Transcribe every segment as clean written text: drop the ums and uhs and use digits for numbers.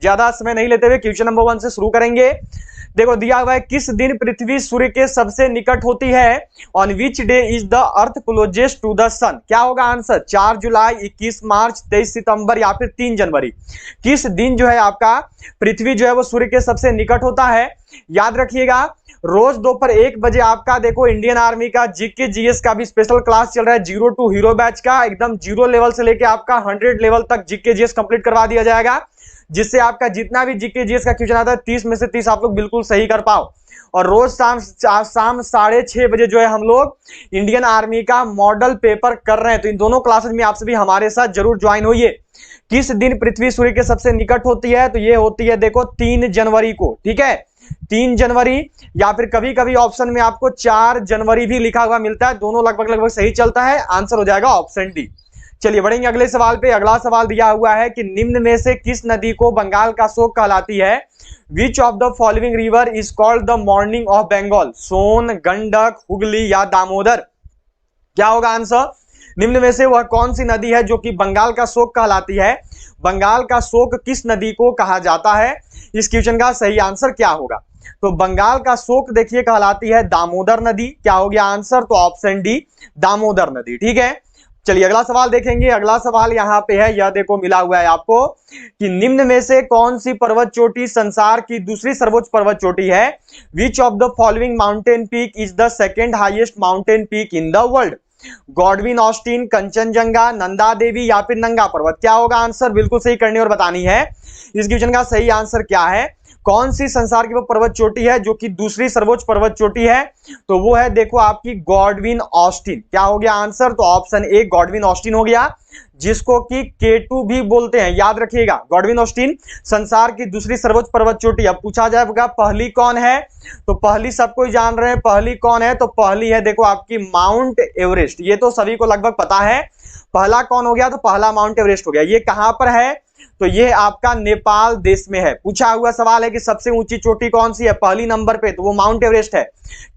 ज्यादा समय नहीं लेते हुए क्वेश्चन नंबर 1 से शुरू करेंगे। देखो दिया हुआ है, किस दिन पृथ्वी सूर्य के सबसे निकट होती है? On which day is the earth closest to the sun? क्या होगा आंसर? 4 जुलाई, 21 मार्च, 23 सितंबर या फिर 3 जनवरी। किस दिन जो है आपका पृथ्वी जो है वो सूर्य के सबसे निकट होता है? याद रखिएगा, रोज दोपहर 1 बजे आपका देखो इंडियन आर्मी का जीके जीएस का भी स्पेशल क्लास चल रहा है, 0 टू हीरो बैच का, एकदम 0 लेवल से लेके आपका 100 लेवल तक जीके जीएस कंप्लीट करवा दिया जाएगा, जिससे आपका जितना भी जीके जीएस का क्वेश्चन आता है 30 में से 30 आप लोग बिल्कुल सही कर पाओ। और रोज शाम 6:30 बजे जो है हम लोग इंडियन आर्मी का मॉडल पेपर कर रहे हैं, तो इन दोनों क्लासेस में आप सभी हमारे साथ जरूर ज्वाइन होइए। किस दिन पृथ्वी सूर्य के सबसे निकट होती है? तो ये होती है देखो 3 जनवरी को, ठीक है, 3 जनवरी, या फिर कभी कभी ऑप्शन में आपको 4 जनवरी भी लिखा हुआ मिलता है, दोनों लगभग सही चलता है। आंसर हो जाएगा ऑप्शन डी। चलिए बढ़ेंगे अगले सवाल पे। अगला सवाल दिया हुआ है कि निम्न में से किस नदी को बंगाल का शोक कहलाती है? Which of the following river is called the mourning of Bengal? Son, Gandak, Hooghly या दामोदर? क्या होगा आंसर? निम्न में से वह कौन सी नदी है जो कि बंगाल का शोक कहलाती है? बंगाल का शोक किस नदी को कहा जाता है? इस क्वेश्चन का सही आंसर क्या होगा? तो बंगाल का शोक देखिए कहलाती है दामोदर नदी। क्या हो गया आंसर? तो ऑप्शन डी, दामोदर नदी, ठीक है। चलिए अगला सवाल देखेंगे। अगला सवाल यहाँ पे है, यह देखो मिला हुआ है आपको कि निम्न में से कौन सी पर्वत चोटी संसार की दूसरी सर्वोच्च पर्वत चोटी है? Which of the following mountain peak is the second highest mountain peak in the world? Godwin Austen, Kanchenjunga, Nanda Devi या फिर नंगा पर्वत? क्या होगा आंसर? बिल्कुल सही करनी और बतानी है। इस क्वेश्चन का सही आंसर क्या है? कौन सी संसार की वो पर्वत चोटी है जो कि दूसरी सर्वोच्च पर्वत चोटी है? तो वो है देखो आपकी गॉडविन ऑस्टिन। क्या हो गया आंसर? तो ऑप्शन ए, गॉडविन ऑस्टिन हो गया, जिसको कि K2 भी बोलते हैं। याद रखिएगा, गॉडविन ऑस्टिन संसार की दूसरी सर्वोच्च पर्वत चोटी। अब पूछा जाएगा पहली कौन है? तो पहली सबको जान रहे हैं, पहली कौन है? तो पहली है देखो आपकी माउंट एवरेस्ट। ये तो सभी को लगभग पता है। पहला कौन हो गया? तो पहला माउंट एवरेस्ट हो गया। ये कहां पर है? तो ये आपका नेपाल देश में है। पूछा हुआ सवाल है कि सबसे ऊंची चोटी कौन सी है पहली नंबर पे? तो वो माउंट एवरेस्ट है।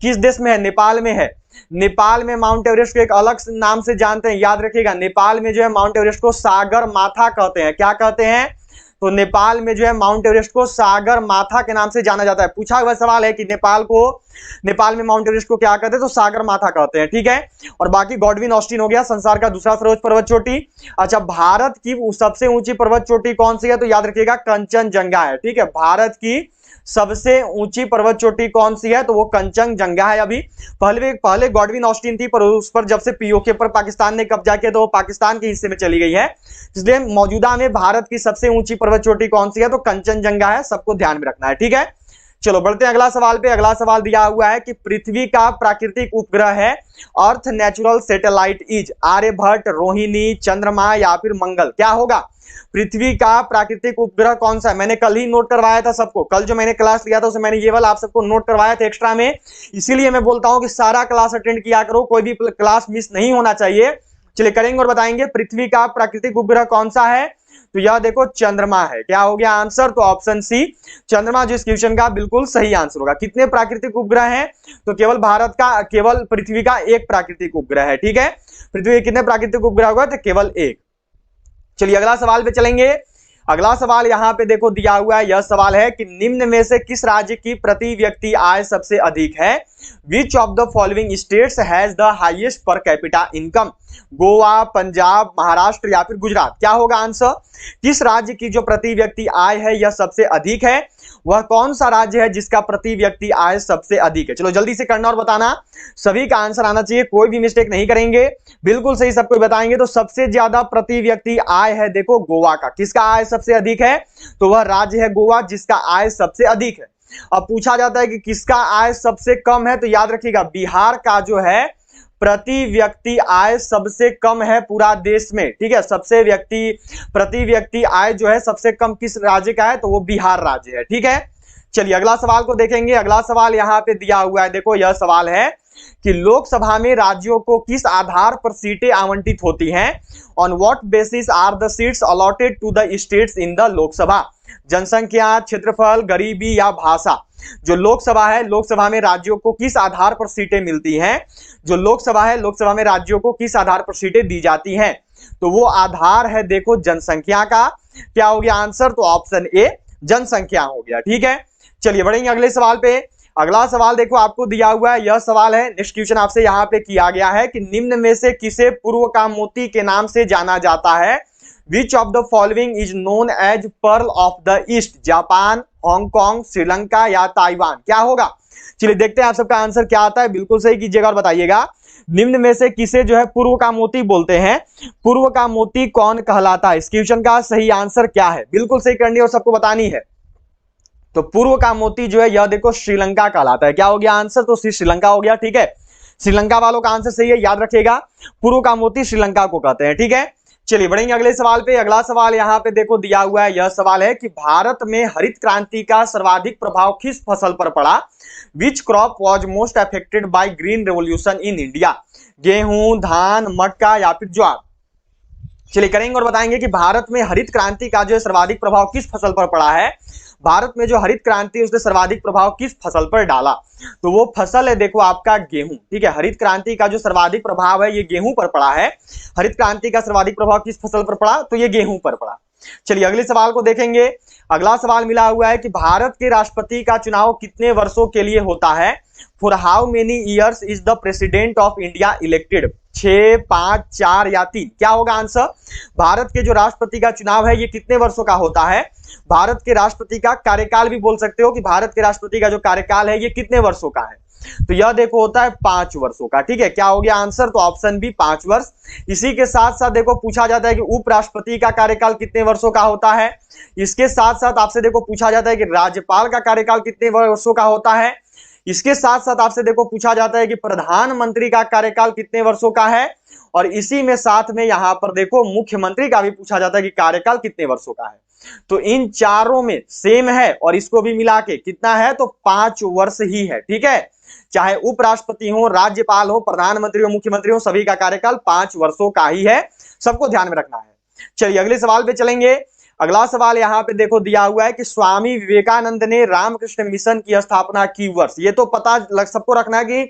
किस देश में है? नेपाल में है। नेपाल में माउंट एवरेस्ट को एक अलग नाम से जानते हैं, याद रखिएगा। नेपाल में जो है माउंट एवरेस्ट को सागर माथा कहते हैं। क्या कहते हैं? तो नेपाल में जो है माउंट एवरेस्ट को सागर माथा के नाम से जाना जाता है। पूछा हुआ सवाल है कि नेपाल में माउंट एवरेस्ट को क्या कहते हैं? तो सागर माथा कहते हैं, ठीक है। और बाकी गॉडविन ऑस्टिन हो गया संसार का दूसरा सर्वोच्च पर्वत चोटी। अच्छा, भारत की सबसे ऊंची पर्वत चोटी कौन सी है? तो याद रखिएगा कंचनजंगा है, ठीक है। भारत की सबसे ऊंची पर्वत चोटी कौन सी है? तो वो कंचनजंगा है। अभी पहले गॉडविन ऑस्टिन थी, पर उस पर जब से पीओके पर पाकिस्तान ने कब्जा किया तो वो पाकिस्तान के हिस्से में चली गई है। इसलिए मौजूदा में भारत की सबसे ऊंची पर्वत चोटी कौन सी है? तो कंचनजंगा है। सबको ध्यान में रखना है, ठीक है। चलो बढ़ते हैं अगला सवाल पे। अगला सवाल दिया हुआ है कि पृथ्वी का प्राकृतिक उपग्रह है earth natural satellite is Aryabhata, Rohini, चंद्रमा या फिर मंगल? क्या होगा? पृथ्वी का प्राकृतिक उपग्रह कौन सा है? मैंने कल ही नोट करवाया था सबको। कल जो मैंने क्लास लिया था उसमें मैंने ये वाला आप सबको नोट करवाया था एक्स्ट्रा में। इसीलिए मैं बोलता हूं कि सारा क्लास अटेंड किया करो, कोई भी क्लास मिस नहीं होना चाहिए। चलिए करेंगे और बताएंगे पृथ्वी का प्राकृतिक उपग्रह कौन सा है? तो यह देखो चंद्रमा है। क्या हो गया आंसर? तो ऑप्शन सी, चंद्रमा जो इस क्वेश्चन का बिल्कुल सही आंसर होगा। कितने प्राकृतिक उपग्रह हैं? तो केवल पृथ्वी का एक प्राकृतिक उपग्रह है, ठीक है। पृथ्वी के कितने प्राकृतिक उपग्रह होगा? तो केवल एक। चलिए अगला सवाल पे चलेंगे। अगला सवाल यहाँ पे देखो दिया हुआ है, यह सवाल है कि निम्न में से किस राज्य की प्रति व्यक्ति आय सबसे अधिक है? Which of the following states has the highest per capita income? Goa, Punjab, Maharashtra या फिर गुजरात? क्या होगा आंसर? किस राज्य की जो प्रति व्यक्ति आय है यह सबसे अधिक है? वह कौन सा राज्य है जिसका प्रति व्यक्ति आय सबसे अधिक है? चलो जल्दी से करना और बताना, सभी का आंसर आना चाहिए, कोई भी मिस्टेक नहीं करेंगे, बिल्कुल सही सबको बताएंगे। तो सबसे ज्यादा प्रति व्यक्ति आय है देखो गोवा का। किसका आय सबसे अधिक है? तो वह राज्य है गोवा जिसका आय सबसे अधिक है। अब पूछा जाता है कि किसका आय सबसे कम है? तो याद रखिएगा बिहार का जो है प्रति व्यक्ति आय सबसे कम है पूरा देश में, ठीक है। प्रति व्यक्ति आय जो है सबसे कम किस राज्य का है? तो वो बिहार राज्य है, ठीक है। चलिए अगला सवाल को देखेंगे। अगला सवाल यहाँ पे दिया हुआ है, देखो यह सवाल है कि लोकसभा में राज्यों को किस आधार पर सीटें आवंटित होती हैं? On what basis are the seats allotted to the states in the Lok Sabha? जनसंख्या, क्षेत्रफल, गरीबी या भाषा? जो लोकसभा है, लोकसभा में राज्यों को किस आधार पर सीटें मिलती हैं? जो लोकसभा है, लोकसभा में राज्यों को किस आधार पर सीटें दी जाती हैं? तो वो आधार है देखो जनसंख्या का। क्या हो गया आंसर? तो ऑप्शन ए, जनसंख्या हो गया। ठीक है, चलिए बढ़ेंगे अगले सवाल पे। अगला सवाल देखो आपको दिया हुआ है, यह सवाल है, नेक्स्ट क्वेश्चन आपसे यहाँ पे किया गया है कि निम्न में से किसे पूर्व का मोती के नाम से जाना जाता है? Which of the following is known as pearl of the east? Japan, Hong Kong, Sri Lanka या ताइवान? क्या होगा? चलिए देखते हैं आप सबका आंसर क्या आता है, बिल्कुल सही कीजिएगा और बताइएगा। निम्न में से किसे जो है पूर्व का मोती बोलते हैं? पूर्व का मोती कौन कहलाता है? इस क्वेश्चन का सही आंसर क्या है? बिल्कुल सही करनी है और सबको बतानी है। तो पूर्व का मोती जो है यह देखो श्रीलंका कहलाता है। क्या हो गया आंसर? तो श्रीलंका हो गया। ठीक है, श्रीलंका वालों का आंसर सही है, याद रखिएगा, पूर्व का मोती श्रीलंका को कहते हैं। ठीक है, चलिए बढ़ेंगे अगले सवाल पे। अगला सवाल यहाँ पे देखो दिया हुआ है, यह सवाल है कि भारत में हरित क्रांति का सर्वाधिक प्रभाव किस फसल पर पड़ा? Which crop was most affected by green revolution in India? गेहूं, धान, मक्का या फिर ज्वार? चलिए करेंगे और बताएंगे कि भारत में हरित क्रांति का जो है सर्वाधिक प्रभाव किस फसल पर पड़ा है। भारत में जो हरित क्रांति उसने सर्वाधिक प्रभाव किस फसल पर डाला? तो वो फसल है देखो आपका गेहूं। ठीक है, हरित क्रांति का जो सर्वाधिक प्रभाव है ये गेहूं पर पड़ा है। हरित क्रांति का सर्वाधिक प्रभाव किस फसल पर पड़ा? तो ये गेहूं पर पड़ा। चलिए अगले सवाल को देखेंगे। अगला सवाल मिला हुआ है कि भारत के राष्ट्रपति का चुनाव कितने वर्षों के लिए होता है? For how many years is the president of India elected? 6, 5, 4 या 3? क्या होगा आंसर? भारत के जो राष्ट्रपति का चुनाव है ये कितने वर्षों का होता है? भारत के राष्ट्रपति का कार्यकाल भी बोल सकते हो कि भारत के राष्ट्रपति का जो कार्यकाल है ये कितने वर्षों का है? तो यह देखो होता है 5 वर्षों का। ठीक है, क्या हो गया आंसर? तो ऑप्शन बी 5 वर्ष। इसी के साथ साथ देखो पूछा जाता है कि उपराष्ट्रपति का कार्यकाल कितने वर्षों का होता है। इसके साथ साथ आपसे देखो पूछा जाता है कि राज्यपाल का कार्यकाल कितने वर्षों का होता है। इसके साथ साथ आपसे देखो पूछा जाता है कि प्रधानमंत्री का कार्यकाल कितने वर्षों का है। और इसी में साथ में यहां पर देखो मुख्यमंत्री का भी पूछा जाता है कि कार्यकाल कितने वर्षों का है। तो इन चारों में सेम है और इसको भी मिला के कितना है? तो 5 वर्ष ही है। ठीक है, चाहे उपराष्ट्रपति हो, राज्यपाल हो, प्रधानमंत्री हो, मुख्यमंत्री हो, सभी का कार्यकाल 5 वर्षों का ही है। सबको ध्यान में रखना है। चलिए अगले सवाल पे चलेंगे। अगला सवाल यहाँ पे देखो दिया हुआ है कि स्वामी विवेकानंद ने रामकृष्ण मिशन की स्थापना की वर्ष? ये तो पता सबको रखना है कि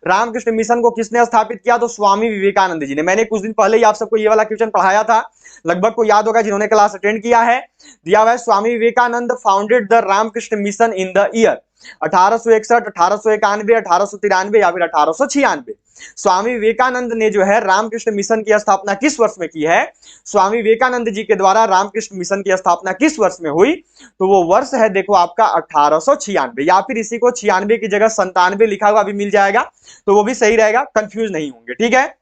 रामकृष्ण मिशन को किसने स्थापित किया? तो स्वामी विवेकानंद जी ने। मैंने कुछ दिन पहले ही आप सबको ये वाला क्वेश्चन पढ़ाया था, लगभग को याद होगा जिन्होंने क्लास अटेंड किया है। दिया हुआ है Swami Vivekananda founded the Ramakrishna mission in the year 1861, 1891, 1893 या फिर 1896। स्वामी विवेकानंद ने जो है रामकृष्ण मिशन की स्थापना किस वर्ष में की है? स्वामी विवेकानंद जी के द्वारा रामकृष्ण मिशन की स्थापना किस वर्ष में हुई? तो वो वर्ष है देखो आपका 1896, या फिर इसी को 96 की जगह 97 लिखा हुआ भी मिल जाएगा तो वो भी सही रहेगा, कंफ्यूज नहीं होंगे। ठीक है,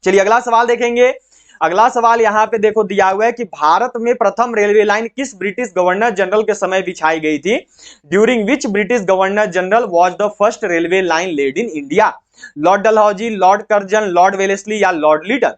चलिए अगला सवाल देखेंगे। अगला सवाल यहाँ पे देखो दिया हुआ है कि भारत में प्रथम रेलवे लाइन किस ब्रिटिश गवर्नर जनरल के समय बिछाई गई थी? During which British governor general was the first railway line laid in India? Lord Dalhousie, Lord Curzon, Lord Wellesley या लॉर्ड लीटन?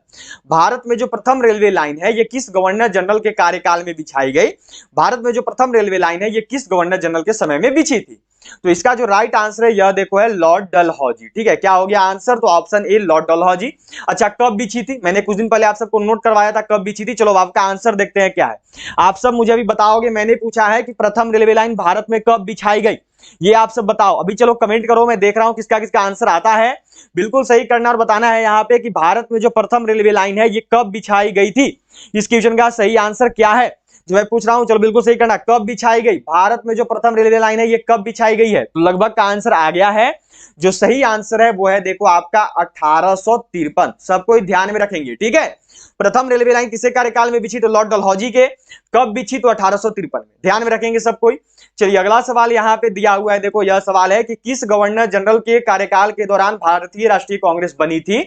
भारत में जो प्रथम रेलवे लाइन है ये किस गवर्नर जनरल के कार्यकाल में बिछाई गई? भारत में जो प्रथम रेलवे लाइन है ये किस गवर्नर जनरल के समय में बिछी थी? तो इसका जो राइट आंसर है यह देखो है लॉर्ड डलहौजी। ठीक है, क्या हो गया आंसर? तो ऑप्शन ए लॉर्ड डलहौजी। अच्छा, कब बिछी थी? मैंने कुछ दिन पहले आप सबको नोट करवाया था कब बिछी थी। चलो आपका आंसर देखते हैं क्या है। आप सब मुझे अभी बताओगे, मैंने पूछा है कि प्रथम रेलवे लाइन भारत में कब बिछाई गई, ये आप सब बताओ। अभी चलो कमेंट करो, मैं देख रहा हूं किसका किसका आंसर आता है। बिल्कुल सही करना और बताना है यहाँ पे कि भारत में जो प्रथम रेलवे लाइन है ये कब बिछाई गई थी। इस क्वेश्चन का सही आंसर क्या है जो मैं पूछ रहा हूं? चलो बिल्कुल सही करना, कब बिछाई गई? भारत में जो प्रथम रेलवे लाइन है ये कब बिछाई गई है? तो लगभग का आंसर आ गया है। जो सही आंसर है वो है देखो आपका 1853। सबको ध्यान में रखेंगे। ठीक है, प्रथम रेलवे लाइन किसके कार्यकाल में बिछी? तो लॉर्ड डलहौजी के। कब बिछी? तो 1853 में। ध्यान में रखेंगे सब कोई। चलिए अगला सवाल यहाँ पे दिया हुआ है, देखो यह सवाल है कि किस गवर्नर जनरल के कार्यकाल के दौरान भारतीय राष्ट्रीय कांग्रेस बनी थी?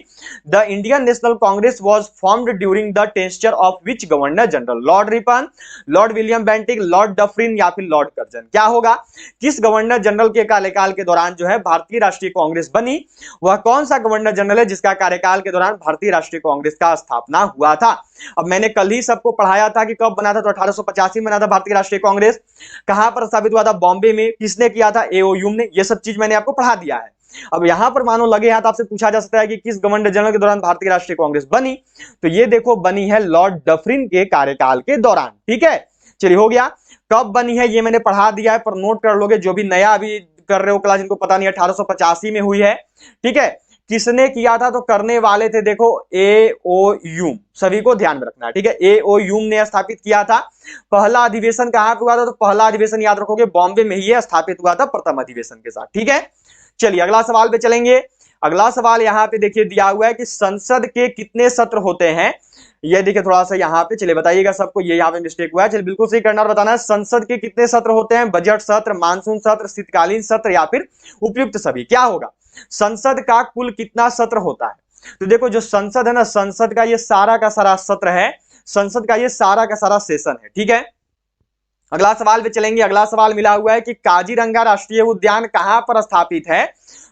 The Indian National Congress was formed during the tenure of which governor general? Lord Ripon, Lord William Bentinck, Lord Dufferin या फिर लॉर्ड कर्जन? क्या होगा? किस गवर्नर जनरल के कार्यकाल के दौरान जो है भारतीय राष्ट्रीय कांग्रेस बनी? वह कौन सा गवर्नर जनरल है जिसका कार्यकाल के दौरान भारतीय राष्ट्रीय कांग्रेस का स्थापना हुआ था? अब मैंने कल ही सबको पढ़ाया था कि कब बना था, तो 1885 में बना था भारतीय राष्ट्रीय कांग्रेस। कहां पर स्थापित हुआ था? बॉम्बे में। किसने किया था? एओ ह्यूम ने। ये सब चीज मैंने आपको पढ़ा दिया है। अब यहां पर मानो लगे हाथ आपसे पूछा जा सकता है कि किस गवर्नर जनरल के दौरान भारतीय राष्ट्रीय कांग्रेस बनी? तो ये देखो बनी है लॉर्ड डफरिन के कार्यकाल के दौरान। ठीक है, चलिए हो गया। कब बनी है ये मैंने पढ़ा दिया है, पर नोट कर लोगे जो भी नया अभी कर रहे हो क्लास, जिनको पता नहीं 1885 में हुई है। ठीक है, किसने किया था? तो करने वाले थे देखो एओ-ह्यूम, सभी को ध्यान में रखना है, ठीक है। एओ-ह्यूम ने स्थापित किया था। पहला अधिवेशन कहां पे हुआ था? तो पहला अधिवेशन याद रखोगे बॉम्बे में ही स्थापित हुआ था प्रथम अधिवेशन के साथ, ठीक है। चलिए अगला सवाल पे चलेंगे। अगला सवाल यहाँ पे देखिए दिया हुआ है कि संसद के कितने सत्र होते हैं? ये देखिए थोड़ा सा यहाँ पे, चलिए बताइएगा सबको, ये यहाँ पे मिस्टेक हुआ है, चलिए बिल्कुल सही करना और बताना है। संसद के कितने सत्र होते हैं? बजट सत्र, मानसून सत्र, शीतकालीन सत्र या फिर उपयुक्त सभी? क्या होगा? संसद का कुल कितना सत्र होता है? तो देखो जो संसद है ना, संसद का ये सारा का सारा सत्र है, संसद का ये सारा का सारा सेशन है, ठीक है। अगला सवाल पे चलेंगे। अगला सवाल मिला हुआ है कि काजीरंगा राष्ट्रीय उद्यान कहां पर स्थापित है?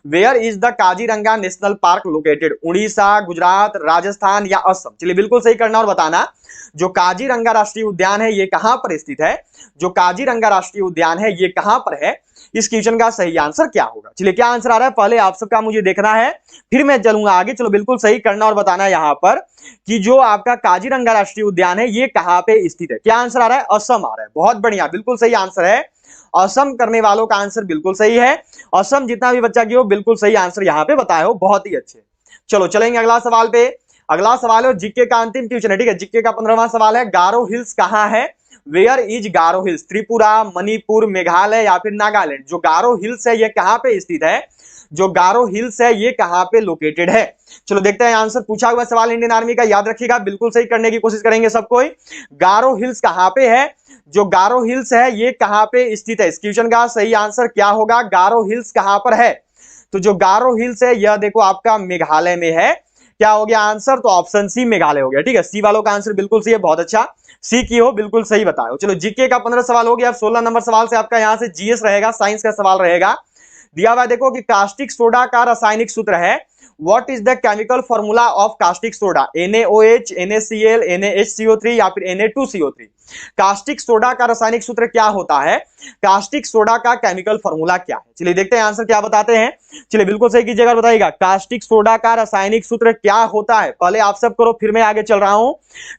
Where is the Kaziranga national park located? Orissa, Gujarat, Rajasthan या असम? चलिए बिल्कुल सही करना और बताना। जो काजीरंगा राष्ट्रीय उद्यान है ये कहां पर स्थित है? जो काजीरंगा राष्ट्रीय उद्यान है ये कहां पर है? इस क्वेश्चन का सही आंसर क्या होगा? चलिए क्या आंसर आ रहा है पहले आप सबका मुझे देखना है, फिर मैं चलूंगा आगे। चलो बिल्कुल सही करना और बताना यहाँ पर कि जो आपका काजीरंगा राष्ट्रीय उद्यान है ये कहां पे स्थित है। क्या आंसर आ रहा है? असम आ रहा है। बहुत बढ़िया, बिल्कुल सही आंसर है। असम करने वालों का आंसर बिल्कुल सही है। असम जितना भी बच्चा की हो बिल्कुल सही आंसर यहाँ पे बताए हो, बहुत ही अच्छे। चलो चलेंगे अगला सवाल पे। अगला सवाल है जीके का अंतिम क्वेश्चन है, ठीक है। जीके का 15वां सवाल है, गारो हिल्स कहां है? Where is Garo hills? Tripura, Manipur, Meghalaya या फिर नागालैंड? जो गारो हिल्स है ये कहां पे स्थित है? जो गारो हिल्स है ये कहां पे लोकेटेड है? चलो देखते हैं आंसर। पूछा हुआ सवाल इंडियन आर्मी का, याद रखिएगा, बिल्कुल सही करने की कोशिश करेंगे सब कोई। गारो हिल्स कहां पे है? जो गारो हिल्स है ये कहां पे स्थित है? इस क्वेश्चन का सही आंसर क्या होगा? गारो हिल्स कहां पर है? तो जो गारो हिल्स है यह देखो आपका मेघालय में है। क्या हो गया आंसर? तो ऑप्शन सी मेघालय हो गया, ठीक है। सी वालों का आंसर बिल्कुल सही है, बहुत अच्छा, सी की हो, बिल्कुल सही बताओ। चलो जीके का 15 सवाल हो गया। अब 16 नंबर सवाल से आपका यहां से जीएस रहेगा, साइंस का सवाल रहेगा। दिया हुआ देखो कि कास्टिक सोडा का रासायनिक सूत्र है। What is the chemical formula of caustic soda? NaOH, NaCl, NaHCO3 या फिर Na2CO3? कास्टिक सोडा का रासायनिक सूत्र क्या होता है? कास्टिक सोडा का केमिकल फॉर्मूला क्या है? चलिए देखते हैं आंसर क्या बताते हैं। चलिए बिल्कुल सही कीजिएगा, बताइएगा कास्टिक सोडा का रासायनिक सूत्र क्या होता है? पहले आप सब करो फिर मैं आगे चल रहा हूं।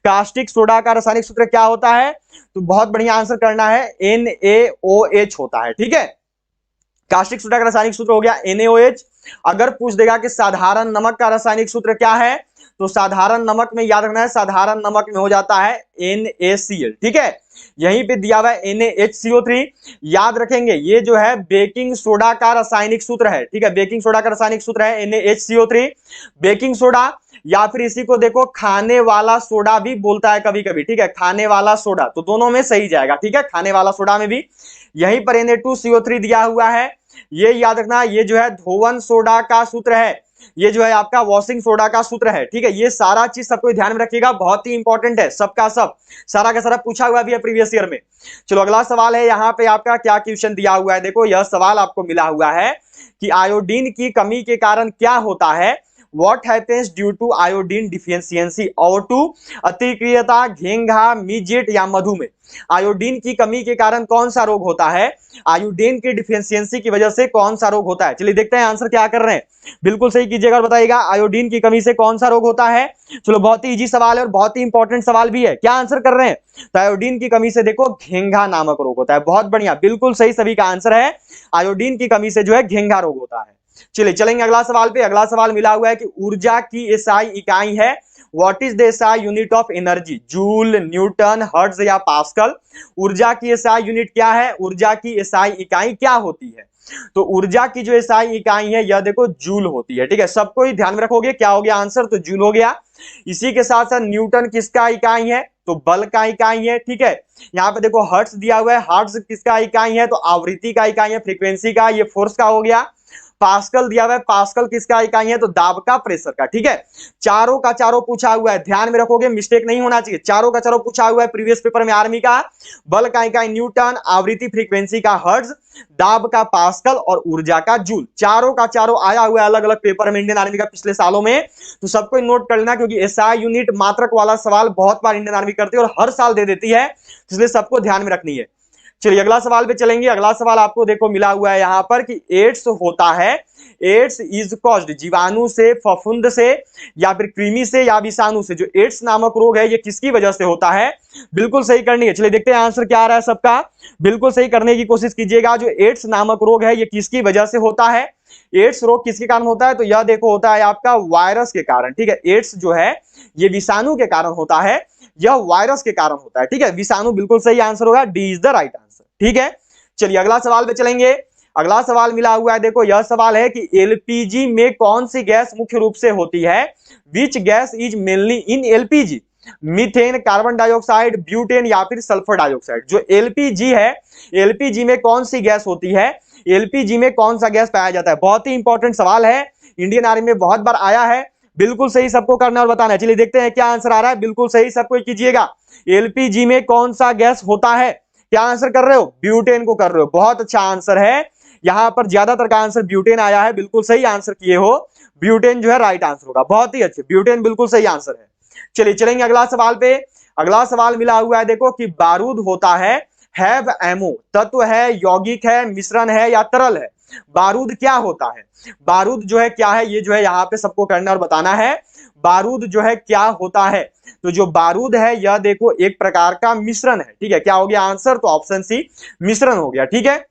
कास्टिक सोडा का रासायनिक सूत्र क्या होता है? तो बहुत बढ़िया आंसर करना है, NaOH होता है, ठीक है। कास्टिक सोडा का रासायनिक सूत्र हो गया NaOH। अगर पूछ देगा कि साधारण नमक का रासायनिक सूत्र क्या है, तो साधारण नमक में याद रखना है, साधारण नमक में हो जाता है NaCl, ठीक है। यहीं पे दिया हुआ है NaHCO3, याद रखेंगे ये जो है बेकिंग सोडा का रासायनिक सूत्र है, ठीक है। बेकिंग सोडा का रासायनिक सूत्र है NaHCO3। बेकिंग सोडा या फिर इसी को देखो खाने वाला सोडा भी बोलता है कभी कभी, ठीक है, खाने वाला सोडा, तो दोनों में सही जाएगा, ठीक है, खाने वाला सोडा में भी। यहीं पर Na2CO3 दिया हुआ है, ये याद रखना, ये जो है धोवन सोडा का सूत्र है, ये जो है आपका वॉशिंग सोडा का सूत्र है, ठीक है। ये सारा चीज सबको ध्यान में रखिएगा, बहुत ही इंपॉर्टेंट है, सबका सब सारा का सारा पूछा हुआ भी है प्रीवियस ईयर में। चलो अगला सवाल है, यहाँ पे आपका क्या क्वेश्चन दिया हुआ है, देखो यह सवाल आपको मिला हुआ है कि आयोडीन की कमी के कारण क्या होता है? What happens due to iodine deficiency और टू अतिक्रियता, घेंघा, मीजेट या मधुमेह? आयोडीन की कमी के कारण कौन सा रोग होता है? आयोडीन की डिफिशियंसी की वजह से कौन सा रोग होता है? चलिए देखते हैं आंसर क्या कर रहे हैं, बिल्कुल सही कीजिएगा और बताइएगा आयोडीन की कमी से कौन सा रोग होता है। चलो बहुत ही इजी सवाल है और बहुत ही इंपॉर्टेंट सवाल भी है। क्या आंसर कर रहे हैं? तो आयोडीन की कमी से देखो घेंघा नामक रोग होता है। बहुत बढ़िया, बिल्कुल सही सभी का आंसर है, आयोडीन की कमी से जो है घेंघा रोग होता है। चलिए चलेंगे अगला सवाल पे। अगला सवाल मिला हुआ है कि ऊर्जा की एसआई इकाई है। What is the SI unit of energy? Joule, Newton, hertz या पास्कल? ऊर्जा की एसआई यूनिट क्या है? ऊर्जा की एसआई इकाई क्या होती है? तो ऊर्जा की जो एसआई इकाई है यह देखो जूल होती है, ठीक है। सबको ही ध्यान में रखोगे, क्या हो गया आंसर? तो जूल हो गया। इसी के साथ साथ न्यूटन किसका इकाई है? तो बल का इकाई है, ठीक है। यहाँ पे देखो हर्ट्ज दिया हुआ है, हर्ट्ज किसका इकाई है? तो आवृत्ति का इकाई है, फ्रीक्वेंसी का, ये फोर्स का हो गया। पास्कल दिया हुआ है, पास्कल किसका इकाई है? तो दाब का, प्रेशर का, ठीक है। चारों का चारों पूछा हुआ है, ध्यान में रखोगे, मिस्टेक नहीं होना चाहिए। चारों का चारों पूछा हुआ है प्रीवियस पेपर में आर्मी का। बल का इकाई न्यूटन, आवृत्ति फ्रीक्वेंसी का हर्ट्ज, दाब का पास्कल और ऊर्जा का जूल। चारों का चारों आया हुआ है अलग अलग पेपर में इंडियन आर्मी का पिछले सालों में, तो सबको नोट कर लेना, क्योंकि एसआई यूनिट मात्रक वाला सवाल बहुत बार इंडियन आर्मी करती है और हर साल दे देती है, इसलिए सबको ध्यान में रखनी है। चलिए अगला सवाल पे चलेंगे। अगला सवाल आपको देखो मिला हुआ है यहाँ पर कि एड्स होता है, एड्स इज कॉज्ड जीवाणु से, फफूंद से या फिर कृमि से या विषाणु से? जो एड्स नामक रोग है ये किसकी वजह से होता है? बिल्कुल सही करनी है। चलिए देखते हैं आंसर क्या आ रहा है सबका, बिल्कुल सही करने की कोशिश कीजिएगा। जो एड्स नामक रोग है ये किसकी वजह से होता है? एड्स रोग किसके कारण होता है? तो यह देखो होता है आपका वायरस के कारण, ठीक है। एड्स जो है ये विषाणु के कारण होता है, यह वायरस के कारण होता है, ठीक है। विषाणु बिल्कुल सही आंसर होगा, D is the right answer, ठीक है। चलिए अगला सवाल पे चलेंगे। अगला सवाल मिला हुआ है, देखो यह सवाल है कि एलपीजी में कौन सी गैस मुख्य रूप से होती है? Which gas is mainly in LPG? Methane, carbon dioxide, butane या फिर सल्फर डाइऑक्साइड। जो एलपीजी है, एलपीजी में कौन सी गैस होती है? एलपीजी में कौन सा गैस पाया जाता है? बहुत ही इंपॉर्टेंट सवाल है, इंडियन आर्मी में बहुत बार आया है। बिल्कुल सही सबको करना और बताना है। चलिए देखते हैं क्या आंसर आ रहा है। बिल्कुल सही सबको कीजिएगा। एलपीजी में कौन सा गैस होता है? क्या आंसर कर रहे हो? ब्यूटेन को कर रहे हो, बहुत अच्छा आंसर है। यहां पर ज्यादातर का आंसर ब्यूटेन आया है, बिल्कुल सही आंसर किए हो। ब्यूटेन जो है राइट आंसर होगा, बहुत ही अच्छे, ब्यूटेन बिल्कुल सही आंसर है। चलिए चलेंगे अगला सवाल पे। अगला सवाल मिला हुआ है, देखो कि बारूद होता है हैव एमओ, तत्व है, यौगिक है, मिश्रण है या तरल है? बारूद क्या होता है? बारूद जो है क्या है? ये जो है यहाँ पे सबको करना और बताना है। बारूद जो है क्या होता है? तो जो बारूद है यह देखो एक प्रकार का मिश्रण है, ठीक है। क्या हो गया आंसर? तो ऑप्शन सी मिश्रण हो गया, ठीक है।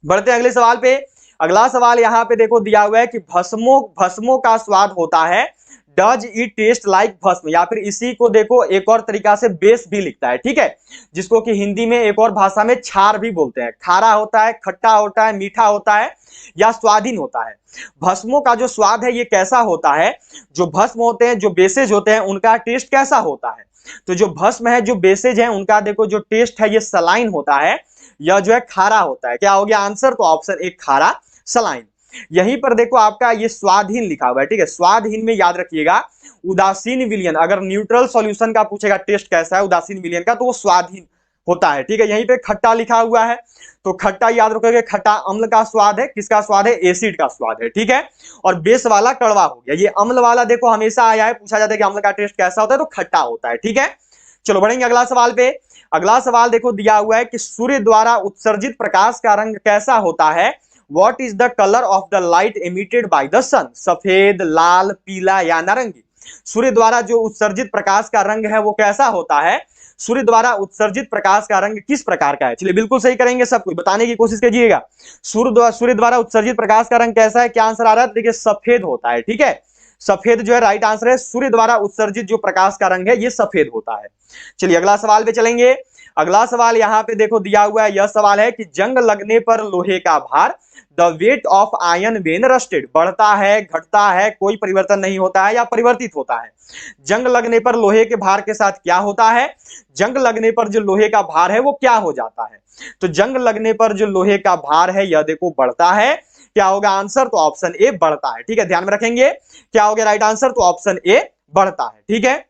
बढ़ते हैं अगले सवाल पे। अगला सवाल यहाँ पे देखो दिया हुआ है कि भस्मों का स्वाद होता है, डज इट टेस्ट लाइक भस्म, या फिर इसी को देखो एक और तरीका से बेस भी लिखता है, ठीक है, जिसको कि हिंदी में एक और भाषा में छार भी बोलते हैं। खारा होता है, खट्टा होता है, मीठा होता है या स्वादहीन होता है। भस्मों का जो स्वाद है ये कैसा होता है? जो भस्म होते हैं, जो बेसेज होते हैं, उनका टेस्ट कैसा होता है? तो जो भस्म है, जो बेसेज है, उनका देखो जो टेस्ट है ये सलाइन होता है, यह जो है खारा होता है। क्या हो गया आंसर? तो ऑप्शन एक खारा, सलाइन। यहीं पर देखो आपका ये स्वादहीन लिखा हुआ है, ठीक है। स्वादहीन में याद रखिएगा उदासीन विलयन, अगर न्यूट्रल सॉल्यूशन का पूछेगा टेस्ट कैसा है उदासीन विलयन का, तो वो स्वादहीन होता है, ठीक है। यहीं पे खट्टा लिखा हुआ है, तो खट्टा याद रखोगे, खट्टा अम्ल का स्वाद है, किसका स्वाद है? एसिड का स्वाद है, ठीक है। और बेस वाला कड़वा हो गया। ये अम्ल वाला देखो हमेशा आया है, पूछा जाता है कि अम्ल का टेस्ट कैसा होता है, तो खट्टा होता है, ठीक है। चलो बढ़ेंगे अगला सवाल पे। अगला सवाल देखो दिया हुआ है कि सूर्य द्वारा उत्सर्जित प्रकाश का रंग कैसा होता है? What is the colour of the light emitted by the sun? सफेद, लाल, पीला या नारंगी? सूर्य द्वारा जो उत्सर्जित प्रकाश का रंग है वो कैसा होता है? सूर्य द्वारा उत्सर्जित प्रकाश का रंग किस प्रकार का है? चलिए बिल्कुल सही करेंगे, सब कुछ बताने की कोशिश कीजिएगा। सूर्य द्वारा उत्सर्जित प्रकाश का रंग कैसा है? क्या आंसर आ रहा है? देखिए सफेद होता है, ठीक है। सफेद जो है राइट आंसर है। सूर्य द्वारा उत्सर्जित जो प्रकाश का रंग है ये सफेद होता है। चलिए अगला सवाल पे चलेंगे। अगला सवाल यहाँ पे देखो दिया हुआ है, यह सवाल है कि जंग लगने पर लोहे का भार, the weight of ion when rusted, बढ़ता है, घटता है, कोई परिवर्तन नहीं होता है या परिवर्तित होता है? जंग लगने पर लोहे के भार के साथ क्या होता है? जंग लगने पर जो लोहे का भार है वो क्या हो जाता है? तो जंग लगने पर जो लोहे का भार है यह देखो बढ़ता है। क्या होगा आंसर? तो ऑप्शन ए बढ़ता है, ठीक है। ध्यान में रखेंगे क्या हो गया राइट आंसर? तो ऑप्शन ए बढ़ता है, ठीक है।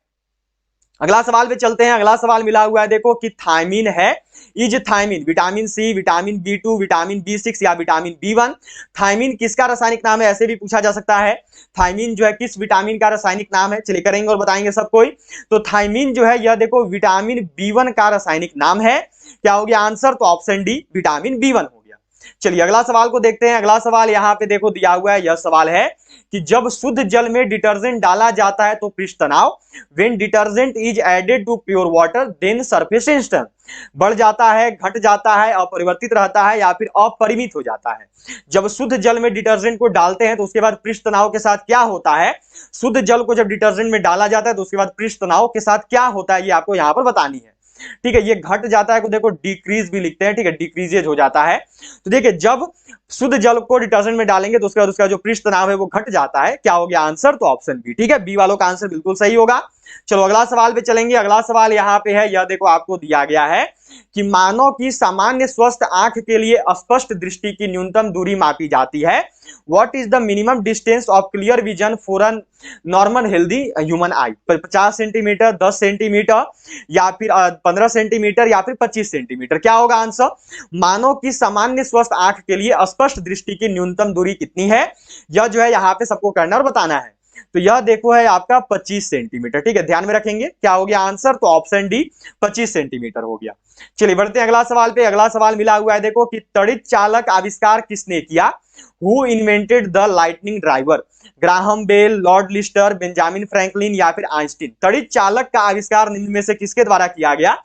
अगला सवाल पे चलते हैं। अगला सवाल मिला हुआ है देखो कि थायमीन है, is thiamine vitamin C, vitamin B two, vitamin बी6 या विटामिन बी1? थायमीन किसका रासायनिक नाम है? ऐसे भी पूछा जा सकता है। थायमीन जो है किस विटामिन का रासायनिक नाम है? चलिए करेंगे और बताएंगे सब कोई। तो थायमीन जो है यह देखो विटामिन बी1 का रासायनिक नाम है। क्या हो गया आंसर? तो ऑप्शन डी विटामिन बी1 हो गया। चलिए अगला सवाल को देखते हैं। अगला सवाल यहाँ पे देखो दिया हुआ है, यह सवाल है कि जब शुद्ध जल में डिटर्जेंट डाला जाता है तो पृष्ठ तनाव, when detergent is added to pure water then surface tension, बढ़ जाता है, घट जाता है, अपरिवर्तित रहता है या फिर अपरिमित हो जाता है? जब शुद्ध जल में डिटर्जेंट को डालते हैं तो उसके बाद पृष्ठ तनाव के साथ क्या होता है? शुद्ध जल को जब डिटर्जेंट में डाला जाता है तो उसके बाद पृष्ठ तनाव के साथ क्या होता है, ये आपको यहां पर बतानी है, ठीक है। ये घट जाता है को देखो डिक्रीज भी लिखते हैं, ठीक है, डिक्रीजेज हो जाता है। तो देखिए जब शुद्ध जल को डिटर्जेंट में डालेंगे तो उसके बाद उसका जो पृष्ठ तनाव है वो घट जाता है। क्या हो गया आंसर? तो ऑप्शन बी, ठीक है, बी वालों का आंसर बिल्कुल सही होगा। चलो अगला सवाल पे चलेंगे। अगला सवाल यहाँ पे है, यह देखो आपको दिया गया है कि मानव की सामान्य स्वस्थ आंख के लिए स्पष्ट दृष्टि की न्यूनतम दूरी मापी जाती है। What is the minimum distance of clear vision for an normal healthy human eye? 50 centimetre, 10 centimetre या फिर 15 सेंटीमीटर या फिर 25 सेंटीमीटर? क्या होगा आंसर? मानव की सामान्य स्वस्थ आंख के लिए स्पष्ट दृष्टि की न्यूनतम दूरी कितनी है? यह जो है यहाँ पे सबको करना और बताना है। तो यह देखो है आपका 25 सेंटीमीटर, ठीक है, ध्यान में रखेंगे। क्या हो गया आंसर? तो ऑप्शन डी 25 सेंटीमीटर हो गया। चलिए बढ़ते हैं अगला सवाल पे। अगला सवाल मिला हुआ है देखो कि तड़ित चालक आविष्कार किसने किया? Who invented the lightning driver? Graham Bell, Lord Lister, Benjamin Franklin या फिर आइंस्टीन? तड़ित चालक का आविष्कार निम्न में से किसके द्वारा किया गया?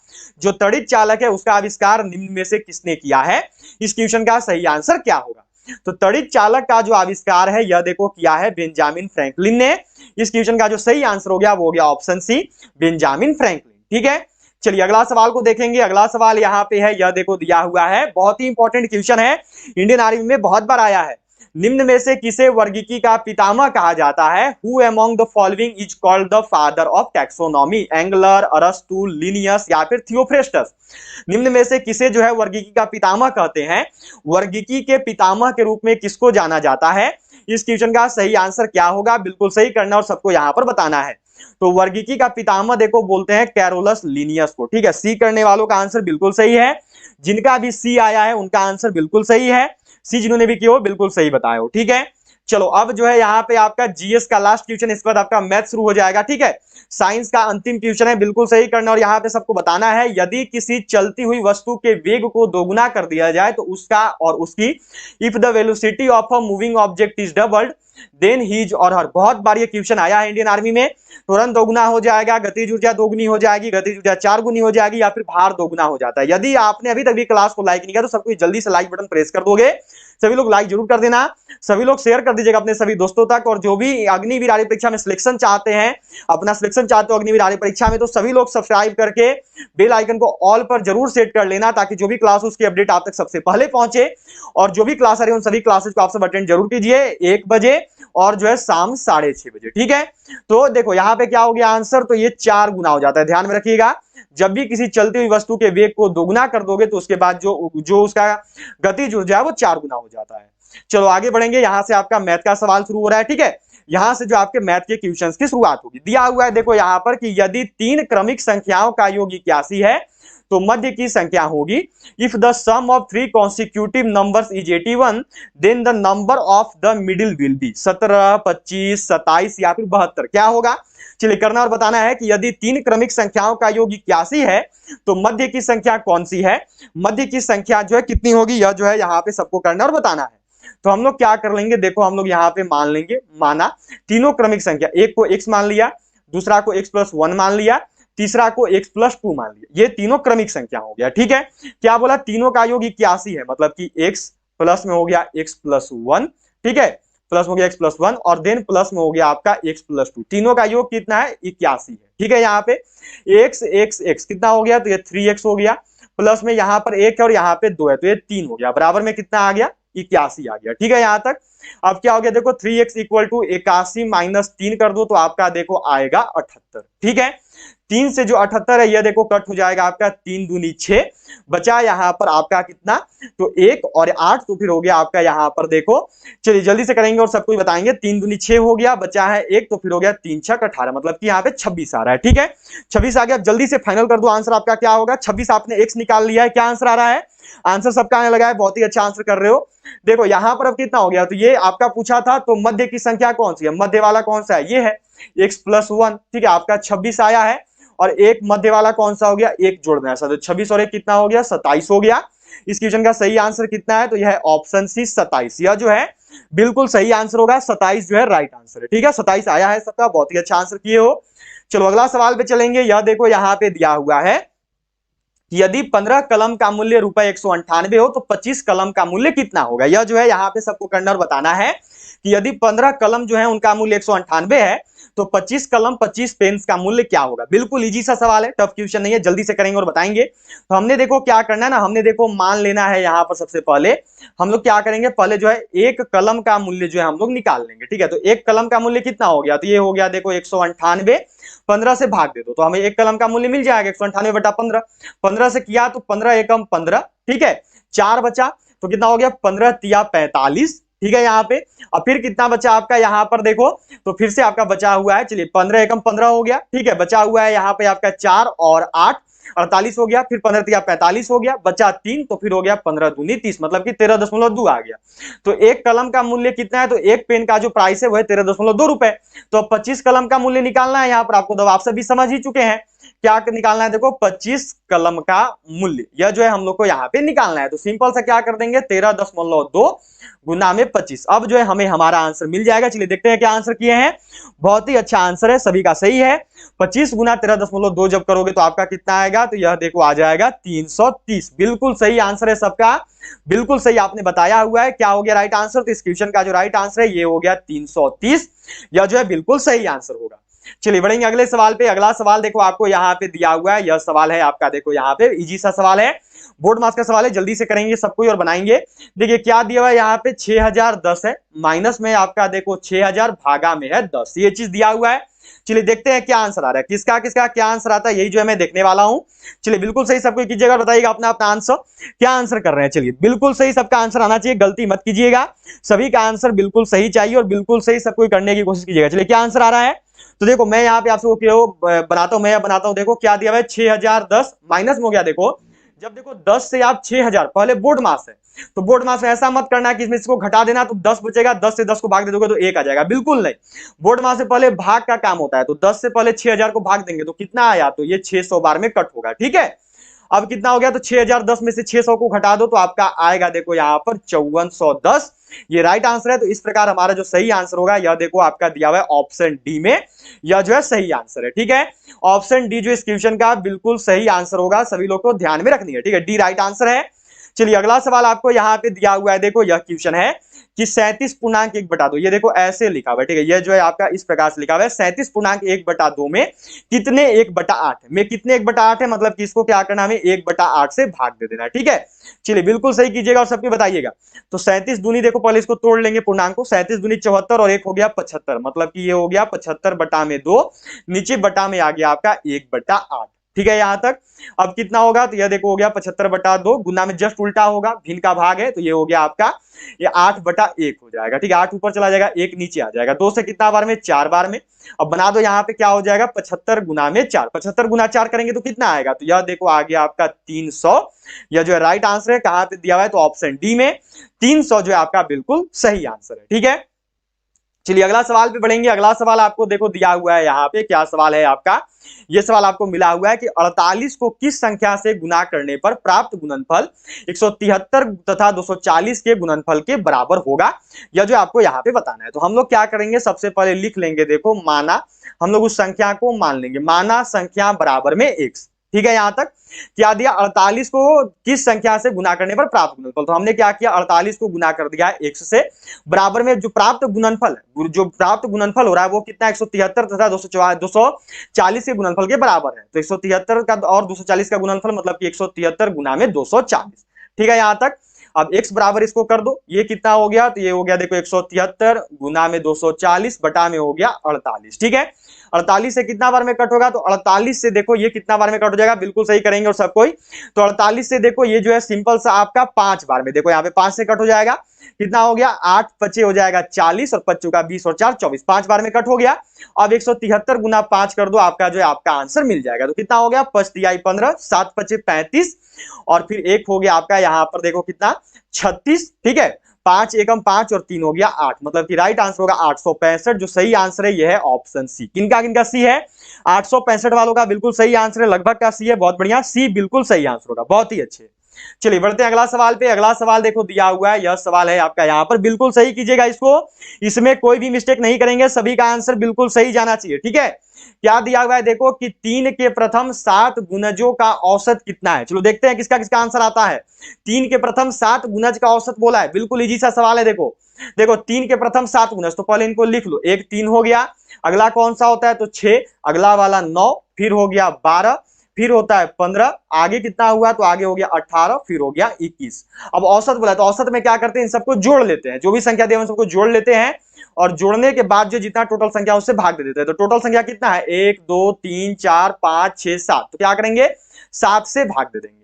जो तड़ित चालक है उसका आविष्कार निम्न में से किसने किया है? इस क्वेश्चन का सही आंसर क्या होगा? तो तड़ित चालक का जो आविष्कार है यह देखो किया है बेंजामिन फ्रैंकलिन ने। इस क्वेश्चन का जो सही आंसर हो गया वो हो गया ऑप्शन सी, बेंजामिन फ्रैंकलिन। ठीक है, चलिए अगला सवाल को देखेंगे। अगला सवाल यहाँ पे है, यह देखो दिया हुआ है, बहुत ही इंपॉर्टेंट क्वेश्चन है, इंडियन आर्मी में बहुत बार आया है। निम्न में से किसे वर्गीकी का पितामह कहा जाता है? Who among the following is called the father of taxonomy? Engler, अरस्तु, लिनियस या फिर थियोफ्रेस्टस? निम्न में से किसे जो है वर्गीकी का पितामह कहते हैं? वर्गीकी के पितामह के रूप में किसको जाना जाता है? इस क्वेश्चन का सही आंसर क्या होगा? बिल्कुल सही करना और सबको यहां पर बताना है। तो वर्गीकी का पितामह देखो बोलते हैं कैरोलस लिनियस को। ठीक है, सी करने वालों का आंसर बिल्कुल सही है, जिनका भी सी आया है उनका आंसर बिल्कुल सही है, सी जिन्होंने भी किया हो बिल्कुल सही बताए हो। ठीक है, चलो अब जो है यहाँ पे आपका जीएस का लास्ट क्वेश्चन, इसके बाद आपका मैथ शुरू हो जाएगा। ठीक है, साइंस का अंतिम क्वेश्चन है, बिल्कुल सही करना और यहाँ पे सबको बताना है, यदि किसी चलती हुई वस्तु के वेग को दोगुना कर दिया जाए तो उसका और उसकी, if the velocity of a moving object is doubled then his or her. बहुत बार ये क्वेश्चन आया है इंडियन आर्मी में। तुरंत दोगुना हो जाएगा, गतिज ऊर्जा दोगुनी हो जाएगी, गतिज ऊर्जा 4 गुनी हो जाएगी या फिर भार दोगुना हो जाता है। यदि आपने अभी तक भी क्लास को लाइक नहीं किया तो सबको जल्दी से लाइक बटन प्रेस कर दोगे, सभी लोग लाइक जरूर कर देना, सभी लोग शेयर कर दीजिएगा अपने सभी दोस्तों तक। और जो भी अग्निवीर आर्मी परीक्षा में सिलेक्शन चाहते हैं, अपना सिलेक्शन चाहते हो अग्निवीर आर्मी परीक्षा में, तो सभी लोग सब्सक्राइब करके बेल आइकन को ऑल पर जरूर सेट कर लेना, ताकि जो भी क्लास उसकी अपडेट आप तक सबसे पहले पहुंचे। और जो भी क्लास आ रही है उन सभी क्लासेस को आप सब अटेंड जरूर कीजिए 1 बजे और जो है शाम 6:30 बजे। ठीक है, तो देखो यहाँ पे क्या हो गया आंसर, तो ये 4 गुना हो जाता है। ध्यान में रखिएगा, जब भी किसी चलती हुई वस्तु के वेग को दोगुना कर दोगे तो उसके बाद जो उसका गतिज ऊर्जा है वो 4 गुना हो जाता है। चलो आगे बढ़ेंगे, यहां से आपका मैथ का सवाल शुरू हो रहा है। ठीक है, यहां से जो आपके मैथ के क्वेश्चंस की शुरुआत होगी। दिया हुआ है देखो यहां पर कि यदि 3 क्रमिक संख्याओं का योग 81 है तो मध्य की संख्या होगी। If the sum of 3 consecutive numbers is 81 then the number of the middle will be 17, 25, 27 या फिर 72। क्या होगा? चलिए करना और बताना है कि यदि 3 क्रमिक संख्याओं का योग 81 है तो मध्य की संख्या कौन सी है, मध्य की संख्या जो है कितनी होगी, यह जो है यहाँ पे सबको करना और बताना है। तो हम लोग क्या कर लेंगे, देखो हम लोग यहाँ पे मान लेंगे, माना तीनों क्रमिक संख्या, एक को x मान लिया, दूसरा को x+1 मान लिया, तीसरा को x+2 मान लिया, ये तीनों क्रमिक संख्या हो गया। ठीक है, क्या बोला, तीनों का योग 81 है, मतलब कि x प्लस में हो गया x+1, ठीक है, प्लस हो गया x+1 और देन प्लस में हो गया आपका x+2, तीनों का योग कितना है 81 है। ठीक है, यहाँ पे x कितना हो गया, तो ये 3x हो गया, प्लस में यहाँ पर 1 है और यहाँ पे 2 है तो ये 3 हो गया, बराबर में कितना आ गया 81 आ गया। ठीक है, यहां तक अब क्या हो गया, देखो 3x = 81 माइनस 3 कर दो तो आपका देखो आएगा 78। ठीक है, 3 से जो 78 है यह देखो कट हो जाएगा आपका, 3 दूनी 6, बचा यहाँ पर आपका कितना, तो 1 और 8, तो फिर हो गया आपका यहाँ पर देखो, चलिए जल्दी से करेंगे और सबको बताएंगे, 3 दूनी 6 हो गया, बचा है 1, तो फिर हो गया 3 6 18, मतलब कि यहाँ पे 26 आ रहा है। ठीक है, 26 आ गया, जल्दी से फाइनल कर दो आंसर आपका क्या होगा। 26 आपने x निकाल लिया है, क्या आंसर आ रहा है, आंसर सबका आने लगा है, बहुत ही अच्छा आंसर कर रहे हो। देखो यहां पर अब कितना हो गया, तो ये आपका पूछा था तो मध्य की संख्या कौन सी है, मध्य वाला कौन सा है, ये है x+1। ठीक है, आपका 26 आया है और एक मध्य वाला कौन सा हो गया, 1 जोड़ना है, तो 26 और 1 कितना हो गया, 27 हो गया। इस क्वेश्चन का सही आंसर कितना है, तो यह है ऑप्शन सी 27, यह जो है बिल्कुल सही आंसर होगा, 27 जो है राइट आंसर है। ठीक है, 27 आया है सबका, बहुत ही अच्छा आंसर किए हो। चलो अगला सवाल पे चलेंगे, यह देखो यहाँ पे दिया हुआ है, यदि 15 कलम का मूल्य ₹198 हो तो 25 कलम का मूल्य कितना होगा। यह जो है यहाँ पे सबको करना और बताना है कि यदि 15 कलम जो है उनका मूल्य 198 है तो 25 कलम 25 पेन का मूल्य क्या होगा। बिल्कुल इजी सा सवाल है, टफ क्वेश्चन नहीं है, जल्दी से करेंगे और बताएंगे। तो हमने देखो क्या करना है ना, हमने देखो मान लेना है यहाँ पर, सबसे पहले हम लोग क्या करेंगे, पहले जो है एक कलम का मूल्य जो है हम लोग निकाल लेंगे। ठीक है, तो एक कलम का मूल्य कितना हो गया, तो ये हो गया देखो 198, 15 से भाग दे दो तो हमें एक कलम का मूल्य मिल जाएगा 198/15, 15 से किया तो 15 एकम 15, ठीक है, 4 बचा तो कितना हो गया 15 तिया 45। ठीक है, यहाँ पे और फिर कितना बचा आपका, यहाँ पर देखो तो फिर से आपका बचा हुआ है, चलिए 15 एकम 15 हो गया। ठीक है, बचा हुआ है यहाँ पे आपका 4 और 8 48 हो गया, फिर 15 तिया 45 हो गया, बचा 3 तो फिर हो गया 15 दूनी 30, मतलब कि 13.2 आ गया। तो एक कलम का मूल्य कितना है, तो एक पेन का जो प्राइस है वो है 13.2 रुपए। तो अब 25 कलम का मूल्य निकालना है यहाँ पर आपको, तो आप सभी समझ ही चुके हैं क्या निकालना है, देखो 25 कलम का मूल्य, यह जो है हम लोग को यहाँ पे निकालना है। तो सिंपल सा क्या कर देंगे, 13.2 गुना में 25। अब जो है हमें हमारा आंसर मिल जाएगा। चलिए देखते हैं क्या आंसर किए हैं। बहुत ही अच्छा आंसर है, सभी का सही है। 25 गुना 13.2 जब करोगे तो आपका कितना आएगा, तो यह देखो आ जाएगा 330। बिल्कुल सही आंसर है सबका, बिल्कुल सही आपने बताया हुआ है। क्या हो गया राइट आंसर, तो इस क्वेश्चन का जो राइट आंसर है ये हो गया 330। यह जो है बिल्कुल सही आंसर होगा। चलिए बढ़ेंगे अगले सवाल पे। अगला सवाल देखो आपको यहाँ पे दिया हुआ है, यह सवाल है आपका, देखो यहाँ पे इजी सा सवाल है, बोर्ड मास का सवाल है, जल्दी से करेंगे सब कोई और बनाएंगे। देखिए क्या दिया हुआ है यहाँ पे, 6010 है, माइनस में आपका देखो 6000 भागा में है 10, ये चीज दिया हुआ है। चलिए देखते हैं क्या आंसर आ रहा है, किसका किसका क्या आंसर आता है, यही जो है मैं देखने वाला हूं। चलिए बिल्कुल सही सबको कीजिएगा, बताइएगा अपना अपना आंसर, क्या आंसर कर रहे हैं। चलिए बिल्कुल सही सबका आंसर आना चाहिए, गलती मत कीजिएगा, सभी का आंसर बिल्कुल सही चाहिए और बिल्कुल सही सबको करने की कोशिश कीजिएगा। चलिए क्या आंसर आ रहा है, तो देखो मैं यहाँ पे आपसे बनाता हूं, मैं बनाता हूं। देखो क्या दिया हुआ है, 6010 माइनस में हो गया। देखो जब देखो 10 से आप 6000, पहले बोर्ड मास है तो बोर्ड मास में ऐसा मत करना कि इसमें इसको घटा देना तो 10 बचेगा, 10 से 10 को भाग दे दोगे तो 1 आ जाएगा, बिल्कुल नहीं। बोर्ड मास से पहले भाग का काम होता है, तो 10 से पहले 6000 को भाग देंगे तो कितना आया, तो ये 600 बार में कट होगा, ठीक है। अब कितना हो गया, तो 6010 में से 600 को घटा दो तो आपका आएगा देखो यहाँ पर 5410, ये राइट आंसर है। तो इस प्रकार हमारा जो सही आंसर होगा यह देखो आपका दिया हुआ है ऑप्शन डी में, यह जो है सही आंसर है, ठीक है। ऑप्शन डी जो इस क्वेश्चन का बिल्कुल सही आंसर होगा, सभी लोग को ध्यान में रखनी है, ठीक है, डी राइट आंसर है। चलिए अगला सवाल आपको यहाँ पे दिया हुआ है, देखो यह क्वेश्चन है कि 37.1/2, ये देखो ऐसे लिखा हुआ है, ठीक है, ये जो है आपका इस प्रकार से लिखा हुआ है 37.1/2 में कितने 1/8 में कितने 1/8 है, मतलब कि इसको क्या करना है, हमें 1/8 से भाग दे देना है, ठीक है। चलिए बिल्कुल सही कीजिएगा और सबको बताइएगा। तो 37 दूनी देखो पहले इसको तोड़ लेंगे पूर्णांक को, 37 दूनी 74 और 1 हो गया 75, मतलब कि ये हो गया 75/2, नीचे बटा में आ गया आपका 1/8, ठीक है यहां तक। अब कितना होगा, तो यह देखो हो गया 75/2, गुना में जस्ट उल्टा होगा, भिन्न का भाग है, तो ये हो गया आपका ये 8/1 हो जाएगा, ठीक है, 8 ऊपर चला जाएगा 1 नीचे आ जाएगा, 2 से कितना बार में 4 बार में। अब बना दो यहाँ पे क्या हो जाएगा 75 गुना में 4, 75 गुना 4 करेंगे तो कितना आएगा, तो यह देखो आ गया आपका 300, यह जो है राइट आंसर है। कहां पे दिया हुआ है, तो ऑप्शन डी में 300 जो है आपका बिल्कुल सही आंसर है, ठीक है। चलिए अगला सवाल पे बढ़ेंगे। अगला सवाल आपको देखो दिया हुआ है यहाँ पे, क्या सवाल है आपका, यह सवाल आपको मिला हुआ है कि 48 को किस संख्या से गुना करने पर प्राप्त गुणनफल 173 तथा 240 के गुणनफल के बराबर होगा, यह जो आपको यहाँ पे बताना है। तो हम लोग क्या करेंगे, सबसे पहले लिख लेंगे, देखो माना, हम लोग उस संख्या को मान लेंगे, माना संख्या बराबर में x, ठीक है। यहां तक क्या दिया, 48 को किस संख्या से गुना करने पर प्राप्त गुणनफल, तो हमने क्या किया 48 को गुना कर दिया x से, बराबर में जो प्राप्त गुणनफल है, जो प्राप्त गुणनफल हो रहा है वो कितना 173 तथा 240 के गुणनफल के बराबर है। तो 173 का और 240 का गुणनफल मतलब कि 173 गुना में 240, ठीक है यहां तक। अब x बराबर इसको कर दो, ये कितना हो गया, तो ये हो गया देखो 173 गुना में 240 बटा में हो गया 48, ठीक है। 48 से कितना बार में कट होगा, तो 48 से देखो ये कितना बार में कट हो जाएगा, बिल्कुल सही करेंगे और सब कोई। तो 48 से देखो ये जो है सिंपल सा आपका 5 बार में, देखो यहाँ पे 5 से कट हो जाएगा, कितना हो गया 8 पचे हो जाएगा 40 और 5 का 20 और 4 24, 5 बार में कट हो गया। अब 173 गुना 5 कर दो, आपका जो है आपका आंसर मिल जाएगा। तो कितना हो गया 5 तिहाई 15, 7 पचे 35 और फिर 1 हो गया आपका यहाँ पर देखो कितना 36, ठीक है। 5 एकम 5 और 3 हो गया 8, मतलब कि राइट आंसर होगा 865। जो सही आंसर है यह है ऑप्शन सी। किनका किनका सी है, 865 वालों का बिल्कुल सही आंसर है, लगभग का सी है, बहुत बढ़िया, सी बिल्कुल सही आंसर होगा, बहुत ही अच्छे। चलिए बढ़ते हैं अगला सवाल पे। अगला सवाल देखो दिया हुआ है, यह सवाल है आपका यहाँ पर, बिल्कुल सही कीजिएगा इसको, इसमें कोई भी मिस्टेक नहीं करेंगे, सभी का आंसर बिल्कुल सही जाना चाहिए, ठीक है। क्या दिया हुआ है, देखो कि 3 के प्रथम 7 गुणजों का औसत कितना है। चलो देखते हैं किसका किसका आंसर आता है। 3 के प्रथम 7 गुणज का औसत बोला है, बिल्कुल इजी सा सवाल है। देखो देखो 3 के प्रथम 7 गुणज, तो पहले इनको लिख लो, एक 3 हो गया, अगला कौन सा होता है, तो 6, अगला वाला 9, फिर हो गया 12, फिर होता है 15, आगे कितना हुआ, तो आगे हो गया 18, फिर हो गया 21। अब औसत बोला है, तो औसत में क्या करते हैं, इन सबको जोड़ लेते हैं, जो भी संख्या दिया है सबको जोड़ लेते हैं और जोड़ने के बाद जो जितना टोटल संख्या उससे भाग दे देते हैं। तो टोटल संख्या कितना है 1 2 3 4 5 6 7, तो क्या करेंगे 7 से भाग दे देंगे।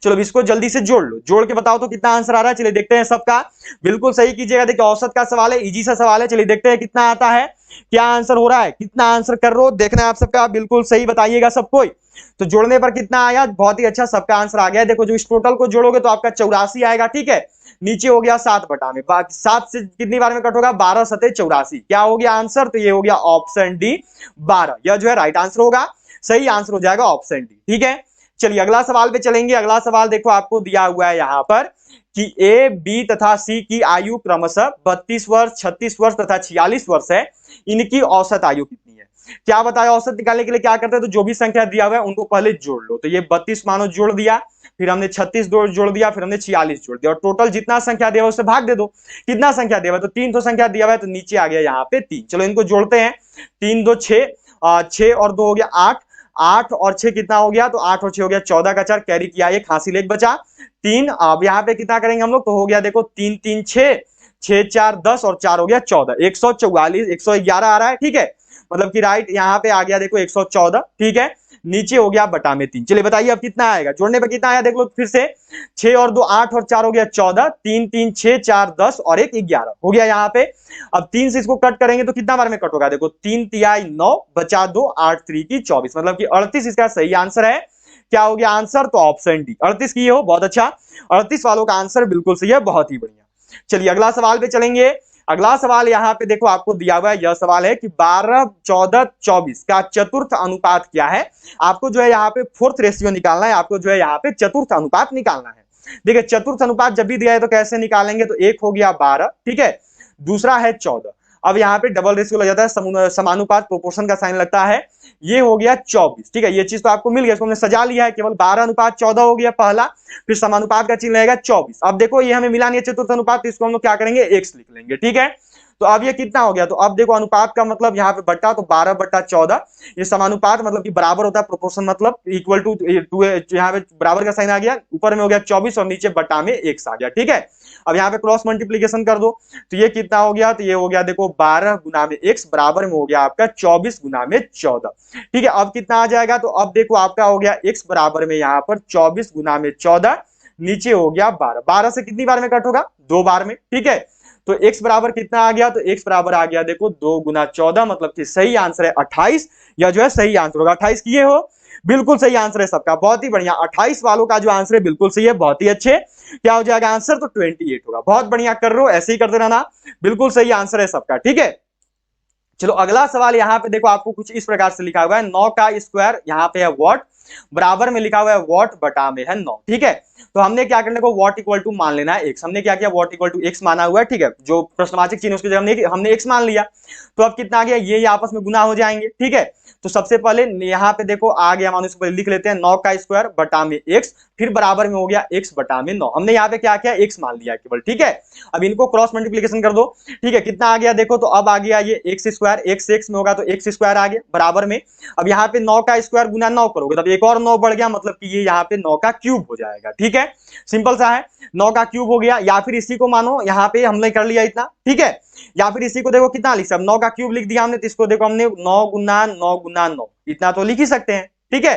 चलो इसको जल्दी से जोड़ लो, जोड़ के बताओ तो कितना आंसर आ रहा है। चलिए देखते हैं सबका, बिल्कुल सही कीजिएगा, देखिए औसत का सवाल है, इजी सा सवाल है। चलिए देखते हैं कितना आता है, क्या आंसर हो रहा है, कितना आंसर कर रहे हो, देखना है आप सबका, बिल्कुल सही बताइएगा सब कोई। तो जोड़ने पर कितना आया, बहुत ही अच्छा, सबका आंसर आ गया। देखो जो इस टोटल को जोड़ोगे तो आपका 84 आएगा, ठीक है। नीचे हो गया 7 बटा में, 7 से कितनी बार में कट होगा, 12 सते 84, क्या हो गया आंसर, तो ये हो गया ऑप्शन डी 12, यह जो है राइट आंसर होगा। सही आंसर हो जाएगा ऑप्शन डी। ठीक है, चलिए अगला सवाल पे चलेंगे। अगला सवाल देखो आपको दिया हुआ है यहां पर कि ए, बी तथा सी की आयु क्रमशः 32 वर्ष, 36 वर्ष तथा 46 वर्ष है। इनकी औसत आयु कितनी है? क्या बताया? औसत निकालने के लिए क्या करते हैं, तो जो भी संख्या दिया हुआ है उनको पहले जोड़ लो। तो ये 32 मानो जोड़ दिया, फिर हमने 36 जोड़ दिया, फिर हमने 46 जोड़ दिया, और टोटल जितना संख्या दिया हुआ उससे भाग दे दो। कितना संख्या दिया हुआ है? तो 3 तो संख्या दिया हुआ है, तो नीचे आ गया यहाँ पे 3। चलो इनको जोड़ते हैं। 3 2 6, 6 और 2 हो गया 8, 8 और 6 कितना हो गया? तो 8 और 6 हो गया 14 का 4, कैरी किया एक, हासिल एक बचा 3। अब यहाँ पे कितना करेंगे हम लोग? तो हो गया देखो 3 3 6, 6 4 10 और 4 हो गया 14, 144, 111 आ रहा है। ठीक है, मतलब कि राइट यहाँ पे आ गया देखो 114। ठीक है, नीचे हो गया बटा में 3। चलिए बताइए अब कितना आएगा? जोड़ने पे कितना आया देख लो फिर से। 6 और 2 8 और 4 हो गया 14, 3 3 6 4 10 और 1 11 हो गया यहाँ पे। अब 3 से इसको कट करेंगे तो कितना बार में कट होगा? देखो 3 तिहाई 9 बचा 2, 8 3 की 24, मतलब कि 38 इसका सही आंसर है। क्या हो गया आंसर? तो ऑप्शन डी 38 की हो। बहुत अच्छा, 38 वालों का आंसर बिल्कुल सही है, बहुत ही बढ़िया। चलिए अगला सवाल पे चलेंगे। अगला सवाल यहाँ पे देखो आपको दिया हुआ है, यह सवाल है कि 12 14 24 का चतुर्थ अनुपात क्या है? आपको जो है यहाँ पे फोर्थ रेशियो निकालना है, आपको जो है यहाँ पे चतुर्थ अनुपात निकालना है। देखिए चतुर्थ अनुपात जब भी दिया है तो कैसे निकालेंगे? तो एक हो गया 12, ठीक है, दूसरा है 14। अब यहाँ पे डबल रेशियो लग जाता है, समानुपात प्रोपोर्शन का साइन लगता है। ये हो गया 24। ठीक है, ये चीज तो आपको मिल गया, इसको हमने सजा लिया है। केवल 12 अनुपात 14 हो गया पहला, फिर समानुपात का चिन्ह रहेगा 24। अब देखो ये हमें मिला नहीं है चतुर्थ अनुपात, तो इसको हम लोग क्या करेंगे? x लिख लेंगे। ठीक है, तो अब ये कितना हो गया? तो अब देखो अनुपात का मतलब यहाँ पे बट्टा, तो 12 बट्टा 14। ये समानुपात मतलब कि बराबर होता है, प्रोपोर्शन मतलब इक्वल टू, यहाँ पे बराबर का साइन आ गया, ऊपर में हो गया 24 और नीचे बट्टा में x आ गया। ठीक है, अब यहाँ पे क्रॉस मल्टीप्लीकेशन कर दो, तो ये कितना हो गया? तो ये हो गया देखो 12 गुना में x बराबर में हो गया आपका 24 गुना में 14। ठीक है, अब कितना आ जाएगा? तो अब देखो आपका हो गया x बराबर में यहाँ पर 24 गुना में 14, नीचे हो गया 12। 12 से कितनी बार में कट होगा? 2 बार में। ठीक है, तो x बराबर कितना आ गया? तो x बराबर आ गया देखो 2 गुना 14, मतलब कि सही आंसर है 28, या जो है सही आंसर होगा 28 किए हो। बिल्कुल सही आंसर है सबका, बहुत ही बढ़िया। 28 वालों का जो आंसर है बिल्कुल सही है, बहुत ही अच्छे। क्या हो जाएगा आंसर? तो 28 होगा। बहुत बढ़िया कर रहे हो, ऐसे ही करते रहना, बिल्कुल सही आंसर है सबका। ठीक है, चलो अगला सवाल यहाँ पे देखो आपको कुछ इस प्रकार से लिखा हुआ है, 9 का स्क्वायर यहाँ पे है वॉट, बराबर में लिखा हुआ है वॉट, बटा में है 9। ठीक है, तो हमने क्या करने को वॉट इक्वल टू मान लेना है एक्स। हमने क्या किया? वॉट इक्वल टू एक्स माना हुआ है। ठीक है, जो प्रश्नवाचक चिन्ह उसकी जगह हमने एक्स मान लिया। तो अब कितना आ गया? ये आपस में गुना हो जाएंगे। ठीक है, तो सबसे पहले यहाँ पे देखो आ गया, मानो इसको पहले लिख लेते हैं 9 का स्क्वायर बटा में एक्स, फिर बराबर में हो गया x बटा में 9। हमने यहाँ पे क्या किया? x मान लिया केवल। ठीक है, अब इनको क्रॉस मल्टीप्लीकेशन कर दो। ठीक है, कितना आ गया देखो? तो अब आ गया ये x स्क्वायर, x में होगा तो x स्क्वायर आ गया बराबर में। अब यहाँ पे 9 का स्क्वायर गुना 9 करोगे तब एक और 9 बढ़ गया, मतलब कि ये यहाँ पे 9 का क्यूब हो जाएगा। ठीक है, सिंपल सा है, 9 का क्यूब हो गया। या फिर इसी को मानो यहाँ पे हमने कर लिया इतना। ठीक है, या फिर इसी को देखो कितना लिख सकते? 9 का क्यूब लिख दिया हमने, तो इसको देखो हमने 9 गुना 9 गुना 9, इतना तो लिख ही सकते हैं। ठीक है,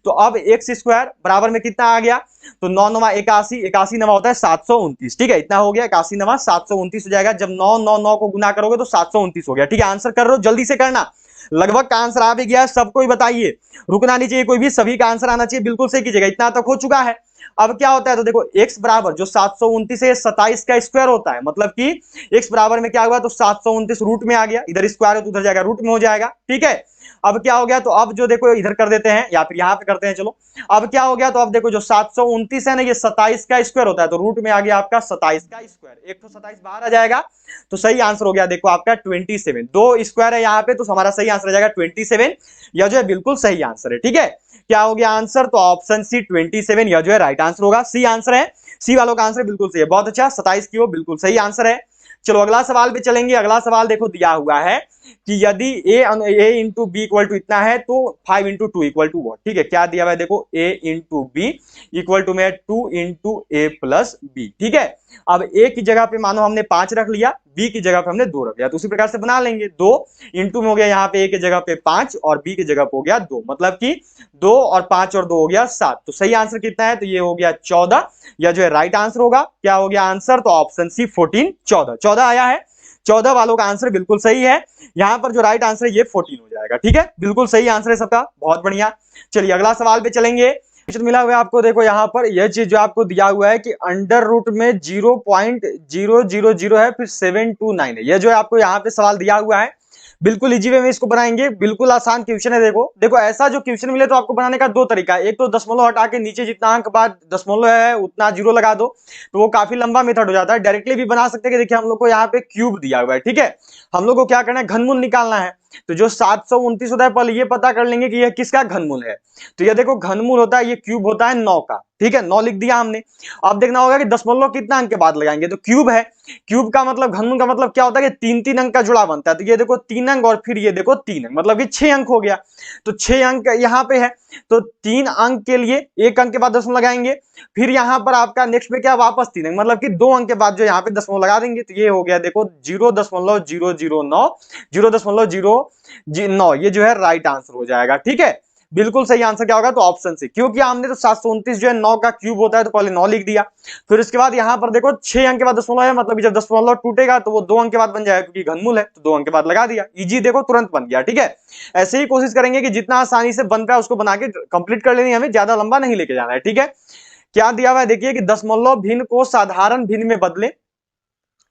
तो अब x स्क्वायर बराबर में कितना आ गया? तो 9 9 81, 81 नवा होता है 729। ठीक है, इतना हो गया, 81 नवा 729 हो जाएगा। जब 9 9 9 को गुना करोगे तो 729 हो गया। ठीक है, आंसर कर रहे हो, जल्दी से करना, लगभग का आंसर आ भी गया, सबको ही बताइए, रुकना नहीं चाहिए कोई भी, सभी का आंसर आना चाहिए, बिल्कुल सही कीजिएगा। इतना तक हो चुका है। अब क्या होता है? तो देखो x बराबर जो 729 है 27 का स्क्वायर होता है, मतलब कि x बराबर में क्या हुआ? तो 729 रूट में आ गया, इधर स्क्वायर है तो उधर जाएगा रूट में हो जाएगा। ठीक है, अब क्या हो गया? तो अब जो देखो इधर कर देते हैं या फिर यहाँ पे करते हैं। चलो अब क्या हो गया? तो अब देखो जो 729 है ना, ये 27 का स्क्वायर होता है, तो रूट में आ गया आपका 27 का स्क्वायर, एक तो 27 बाहर आ जाएगा, तो सही आंसर हो गया देखो आपका 27। 2 स्क्वायर है यहाँ पे, तो हमारा सही आंसर आ जाएगा 27, यह जो है बिल्कुल सही आंसर है। ठीक है, क्या हो गया आंसर? तो ऑप्शन सी 27, यह जो है राइट आंसर होगा, सी आंसर है। सी वालों का आंसर बिल्कुल सही है, बहुत अच्छा, 27 की वो बिल्कुल सही आंसर है। चलो अगला सवाल पे चलेंगे। अगला सवाल देखो दिया हुआ है कि यदि a into b equal to इतना है तो 5 इंटू 2 इक्वल टू वॉट। ठीक है, क्या दिया हुआ है देखो, a into b equal to में 2 इंटू ए प्लस बी। ठीक है, अब a की जगह पे मानो हमने 5 रख लिया, b की जगह पे हमने 2 रख लिया, तो उसी प्रकार से बना लेंगे। 2 इंटू में हो गया यहाँ पे a की जगह पे 5 और b की जगह पे हो गया 2, मतलब कि 2 और 5 और 2 हो गया 7। तो सही आंसर कितना है? तो ये हो गया 14, या जो है राइट आंसर होगा। क्या हो गया आंसर? तो ऑप्शन सी 14, 14 आया है। 14 वालों का आंसर बिल्कुल सही है। यहां पर जो राइट आंसर है ये 14 हो जाएगा। ठीक है, बिल्कुल सही आंसर है सबका, बहुत बढ़िया। चलिए अगला सवाल पे चलेंगे। मिला हुआ है आपको, देखो यहाँ पर यह चीज जो आपको दिया हुआ है कि अंडर रूट में 0.000 है, फिर 729 है, यह जो है आपको यहाँ पे सवाल दिया हुआ है। बिल्कुल इजी वे में इसको बनाएंगे, बिल्कुल आसान क्वेश्चन है। देखो देखो ऐसा जो क्वेश्चन मिले तो आपको बनाने का दो तरीका है, एक तो दशमलव हटा के नीचे जितना अंक बाद दशमलव है उतना जीरो लगा दो, तो वो काफी लंबा मेथड हो जाता है। डायरेक्टली भी बना सकते हैं कि देखिए हम लोग को यहाँ पे क्यूब दिया हुआ है, ठीक है, हम लोग को क्या करना है, घनमूल निकालना है। तो जो 729 होता है पहले ये पता कर लेंगे कि यह किसका घनमूल है। तो ये देखो घनमूल होता है, ये क्यूब होता है 9 का, ठीक है, 9 लिख दिया हमने। अब देखना होगा कि दशमलव कितना अंक के बाद लगाएंगे, तो क्यूब है, क्यूब का मतलब घनमूल का मतलब क्या होता है कि 3-3 अंक का जुड़ा बनता है। तो ये देखो 3 अंक और फिर ये देखो 3 अंक, मतलब कि 6 अंक हो गया। तो 6 अंक यहाँ पे है, तो 3 अंक के लिए 1 अंक के बाद दशमलव लगाएंगे, फिर यहाँ पर आपका नेक्स्ट में क्या वापस 3 अंक, मतलब कि 2 अंक के बाद जो यहाँ पे दशमलव लगा देंगे। तो ये हो गया देखो 0.009, 0.009, ये जो है राइट आंसर हो जाएगा, ठीक है। बिल्कुल सही आंसर क्या होगा, तो ऑप्शन सी, क्योंकि हमने तो 729 जो है 9 का क्यूब होता है तो पहले 9 लिख दिया, फिर उसके बाद यहां पर देखो 6 अंक के बाद दशमलव है, मतलब कि जब दशमलव टूटेगा तो वो 2 अंक के बाद बन जाएगा, क्योंकि घनमूल है तो 2 अंक के बाद लगा दिया, इजी, देखो तुरंत बन गया, ठीक है। ऐसे ही कोशिश करेंगे कि जितना आसानी से बन पाए उसको बना के कंप्लीट कर लेनी, हमें ज्यादा लंबा नहीं लेके जाना है, ठीक है। क्या दिया हुआ है देखिए कि दशमलव भिन्न को साधारण भिन्न में बदले,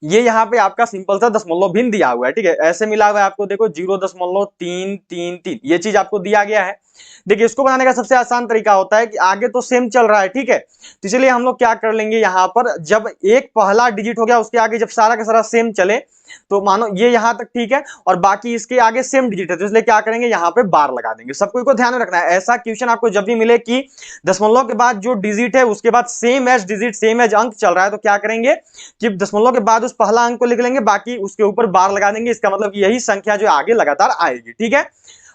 ये यहाँ पे आपका सिंपल सा दशमलव भिन्न दिया हुआ है, ठीक है, ऐसे मिला हुआ है आपको, देखो 0.333, ये चीज आपको दिया गया है। देखिए इसको बनाने का सबसे आसान तरीका होता है कि आगे तो सेम चल रहा है, ठीक है, तो इसलिए हम लोग क्या कर लेंगे, यहाँ पर जब एक पहला डिजिट हो गया उसके आगे जब सारा का सारा सेम चले, तो मानो ये यहां तक ठीक है और बाकी इसके आगे सेम डिजिट है, तो इसलिए क्या करेंगे, यहाँ पे बार लगा देंगे। सबको को ध्यान में रखना है, ऐसा क्वेश्चन आपको जब भी मिले कि दशमलव के बाद जो डिजिट है उसके बाद same as digit same as अंक चल रहा है, तो क्या करेंगे कि दशमलव के बाद उस पहला अंक को लिख लेंगे, बाकी उसके ऊपर बार लगा देंगे, इसका मतलब यही संख्या जो आगे लगातार आएगी, ठीक है।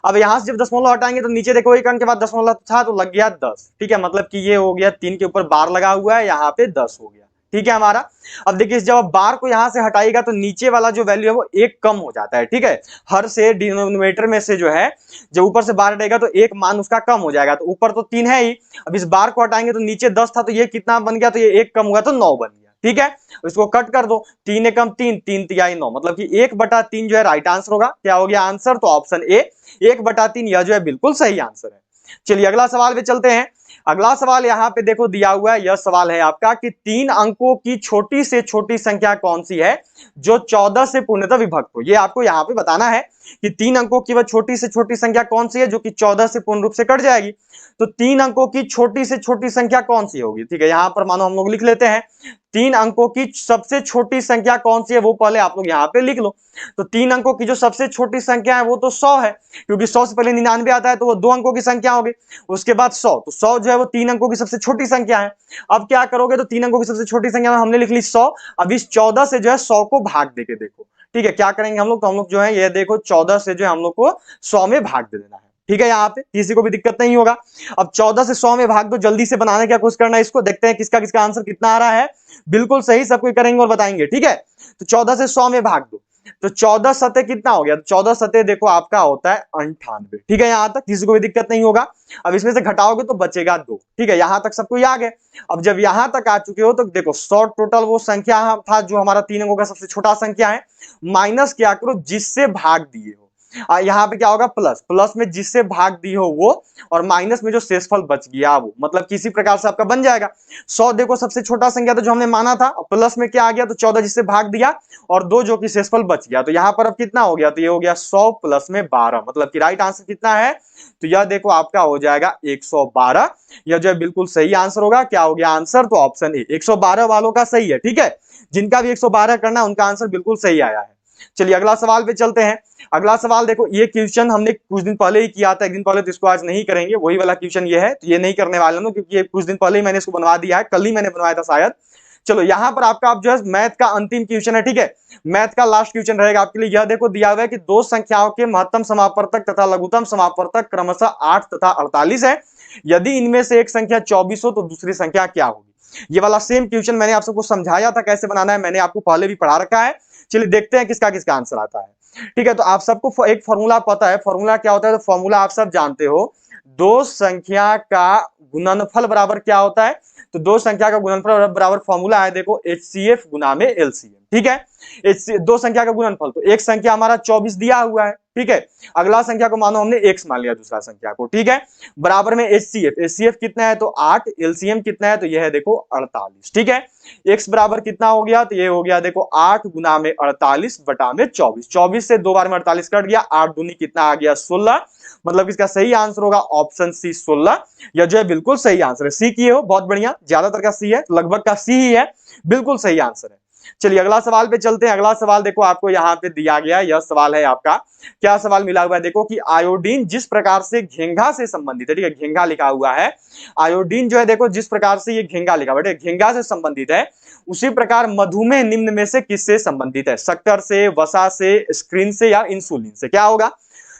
अब यहां से जब दशमलव हटाएंगे तो नीचे देखो एक अंक के बाद दशमलव था तो लग गया 10, ठीक है, मतलब कि ये हो गया 3 के ऊपर बार लगा हुआ है, यहाँ पे 10 हो गया, ठीक है हमारा। अब देखिए जब बार को यहां से हटाएगा तो नीचे वाला जो वैल्यू है वो 1 कम हो जाता है, ठीक है, हर से डिनोमिनेटर में से जो है जब ऊपर से बार हटेगा तो एक मान उसका कम हो जाएगा, तो ऊपर तो 3 है ही, अब इस बार को हटाएंगे तो नीचे 10 था तो ये कितना बन गया, तो ये 1 कम हुआ तो 9 बन गया, ठीक है। इसको कट कर दो, 3 एकम 3, 3 तिहाई 9, मतलब कि 1/3 जो है राइट आंसर होगा। क्या हो गया आंसर, तो ऑप्शन ए 1/3 यह जो है बिल्कुल सही आंसर है। चलिए अगला सवाल पे चलते हैं। अगला सवाल यहाँ पे देखो दिया हुआ है, यह सवाल है आपका कि 3 अंकों की छोटी से छोटी संख्या कौन सी है जो 14 से पूर्णतः विभक्त हो। ये आपको यहाँ पे बताना है कि 3 अंकों की वह छोटी से छोटी संख्या कौन सी है जो कि 14 से पूर्ण रूप से कट जाएगी। तो 3 अंकों की छोटी से छोटी संख्या कौन सी होगी, ठीक है, यहाँ पर मानो हम लोग लिख लेते हैं 3 अंकों की सबसे छोटी संख्या कौन सी है, वो पहले आप लोग यहाँ पे लिख लो। तो 3 अंकों की जो सबसे छोटी संख्या है वो तो 100 है, क्योंकि 100 से पहले 99 आता है तो वो 2 अंकों की संख्या होगी, उसके बाद 100, तो 100 जो है वो 3 अंकों की सबसे छोटी संख्या है। अब क्या करोगे, तो 3 अंकों की सबसे छोटी संख्या में हमने लिख ली 100, अब इस 14 से जो है 100 को भाग देके देखो, ठीक है, क्या करेंगे हम लोग, तो हम लोग जो है ये देखो 14 से जो है हम लोग को 100 में भाग दे देना है, ठीक है, यहाँ पे किसी को भी दिक्कत नहीं होगा। अब 14 से 100 में भाग दो, जल्दी से बनाने की कोशिश करना है इसको, देखते हैं किसका किसका आंसर कितना आ रहा है। बिल्कुल सही, सबको करेंगे और बताएंगे, ठीक है। तो 14 से 100 में भाग दो, तो 14 सते कितना हो गया, तो 14 सते देखो आपका होता है 98, ठीक है, यहां तक किसी को भी दिक्कत नहीं होगा। अब इसमें से घटाओगे तो बचेगा 2, ठीक है, यहां तक सबको याद है। अब जब यहां तक आ चुके हो तो देखो 100 टोटल वो संख्या था जो हमारा 3 अंकों का सबसे छोटा संख्या है, माइनस क्या करो जिससे भाग दिए हो, यहाँ पे क्या होगा प्लस, प्लस में जिससे भाग दी हो वो, और माइनस में जो शेषफल बच गया वो, मतलब किसी प्रकार से आपका बन जाएगा। 100 देखो सबसे छोटा संख्या था जो हमने माना था, प्लस में क्या आ गया, तो 14 जिससे भाग दिया और 2 जो कि शेषफल बच गया, तो यहाँ पर अब कितना हो गया, तो ये हो गया 100 प्लस में 12, मतलब कि राइट आंसर कितना है, तो यह देखो आपका हो जाएगा 112, यह जो है बिल्कुल सही आंसर होगा। क्या हो गया आंसर, तो ऑप्शन ए 112 वालों का सही है, ठीक है, जिनका भी 112 करना है उनका आंसर बिल्कुल सही आया है। चलिए अगला सवाल पे चलते हैं। अगला सवाल देखो, ये क्वेश्चन हमने कुछ दिन पहले ही किया था, एक दिन पहले, तो इसको आज नहीं करेंगे, वही वाला क्वेश्चन ये है, तो ये नहीं करने वाले हम, क्योंकि ये कुछ दिन पहले ही मैंने इसको बनवा दिया है, कल ही मैंने बनवाया था शायद। चलो यहाँ पर आपका आप जो है मैथ का अंतिम क्वेश्चन है, ठीक है, मैथ का लास्ट क्वेश्चन रहेगा आपके लिए। यह देखो दिया हुआ है कि 2 संख्याओं के महत्तम समापवर्तक तथा लघुत्तम समापवर्तक क्रमशः 8 तथा 48 है, यदि इनमें से एक संख्या 24 हो तो दूसरी संख्या क्या होगी। ये वाला सेम क्वेश्चन मैंने आप सबको समझाया था कैसे बनाना है, मैंने आपको पहले भी पढ़ा रखा है। चलिए देखते हैं किसका किसका आंसर आता है, ठीक है। तो आप सबको एक फॉर्मूला पता है, फॉर्मूला क्या होता है, तो फॉर्मूला आप सब जानते हो, 2 संख्या का गुणनफल बराबर क्या होता है, तो 2 संख्या का गुणनफल बराबर फॉर्मूला है देखो HCF गुना में LCM, ठीक है। दो संख्या का गुणनफल, तो एक संख्या हमारा 24 दिया हुआ है, ठीक है। अगला संख्या को मानो हमने x मान लिया दूसरा संख्या को, ठीक है। बराबर में HCF कितना है तो 8, LCM कितना है तो यह है देखो 48, ठीक है। x बराबर कितना हो गया तो ये हो गया देखो 8 गुना में 48 बटा में 24, 24 से 2 बार में 48 कट गया, 8 दूनी कितना आ गया 16, मतलब इसका सही आंसर होगा ऑप्शन सी 16। यह जो है बिल्कुल सही आंसर है। सी किए हो, बहुत बढ़िया, ज्यादातर का सी है, लगभग का सी ही है, बिल्कुल सही आंसर है। चलिए अगला सवाल पे चलते हैं। अगला सवाल देखो आपको यहाँ पे दिया गया, यह सवाल है आपका, क्या सवाल मिला हुआ है देखो कि आयोडीन जिस प्रकार से घेंघा से संबंधित है, ठीक है, घेंघा लिखा हुआ है, आयोडीन जो है देखो जिस प्रकार से ये घेंघा लिखा हुआ है, घेंघा से संबंधित है, उसी प्रकार मधुमेह निम्न में से किससे संबंधित है? शक्कर से, वसा से, स्क्रीन से या इंसुलिन से? क्या होगा?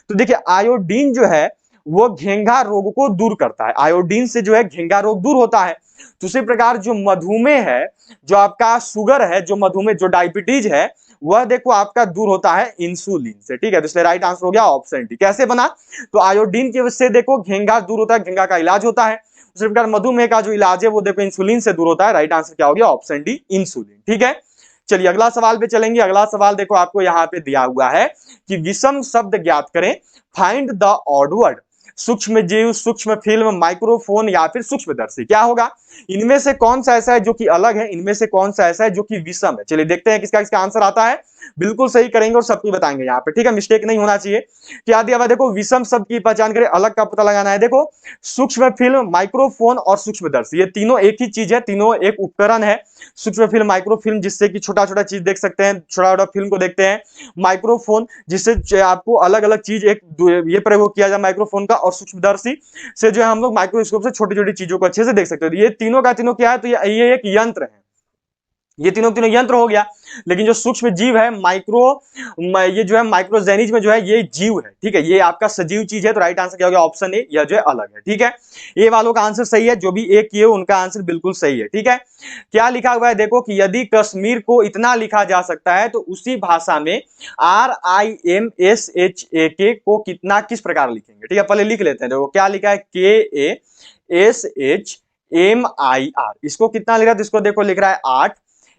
तो देखिए आयोडीन जो है वो घेंघा रोग को दूर करता है, आयोडीन से जो है घेंघा रोग दूर होता है। तो उसी प्रकार जो मधुमेह है, जो आपका शुगर है, जो मधुमेह जो डायबिटीज है, वह देखो आपका दूर होता है इंसुलिन से, ठीक है। तो इसलिए राइट आंसर हो गया ऑप्शन डी। कैसे बना? तो आयोडीन की वजह से देखो घेंघा दूर होता है, घेंघा का इलाज होता है। उसी प्रकार मधुमेह का जो इलाज है वो देखो इंसुलिन से दूर होता है। राइट आंसर क्या हो गया? ऑप्शन डी, इंसुलिन, ठीक है। चलिए अगला सवाल पे चलेंगे। अगला सवाल देखो आपको यहाँ पे दिया हुआ है कि विषम शब्द ज्ञात करें, फाइंड द ऑड वर्ड। सूक्ष्म जीव, सूक्ष्म फिल्म, माइक्रोफोन या फिर सूक्ष्मदर्शी? क्या होगा? इनमें से कौन सा ऐसा है जो कि अलग है, इनमें से कौन सा ऐसा है जो कि विषम है? चलिए देखते हैं किसका किसका आंसर आता है। बिल्कुल सही करेंगे और सबको बताएंगे यहाँ पे, ठीक है, मिस्टेक नहीं होना चाहिए। क्या दिया हुआ देखो, विषम शब्द की पहचान करें, अलग का पता लगाना है। देखो सूक्ष्म फिल्म, माइक्रोफोन और सूक्ष्मदर्शी, ये तीनों एक ही चीज है, तीनों एक उपकरण है। सूक्ष्म फिल्म, माइक्रोफिल्म जिससे कि छोटा छोटा चीज देख सकते हैं, छोटा छोटा फिल्म को देखते हैं। माइक्रोफोन जिससे आपको अलग अलग चीज एक ये प्रयोग किया जाए माइक्रोफोन का, और सूक्ष्मदर्शी से जो है हम लोग माइक्रोस्कोप से छोटी छोटी चीजों को अच्छे से देख सकते हैं। ये तीनों का तीनों क्या है? तो ये एक यंत्र है, ये तीनों तीनों यंत्र हो गया। लेकिन जो सूक्ष्म जीव है, ये जो है माइक्रोजेनिज में जो है ये जीव है, ठीक है, ये आपका सजीव चीज है। तो राइट आंसर क्या हो गया? ऑप्शन ए, यह जो है अलग है, ठीक है। ए वालों का आंसर सही है, जो भी ए किए उनका आंसर बिल्कुल सही है, ठीक है। क्या लिखा हुआ है देखो कि यदि कश्मीर को इतना लिखा जा सकता है तो उसी भाषा में RIMSHAK को कितना किस प्रकार लिखेंगे? ठीक है, पहले लिख लेते हैं। देखो क्या लिखा है, KASHMIR, इसको कितना लिखा है? तो इसको देखो लिख रहा है 8,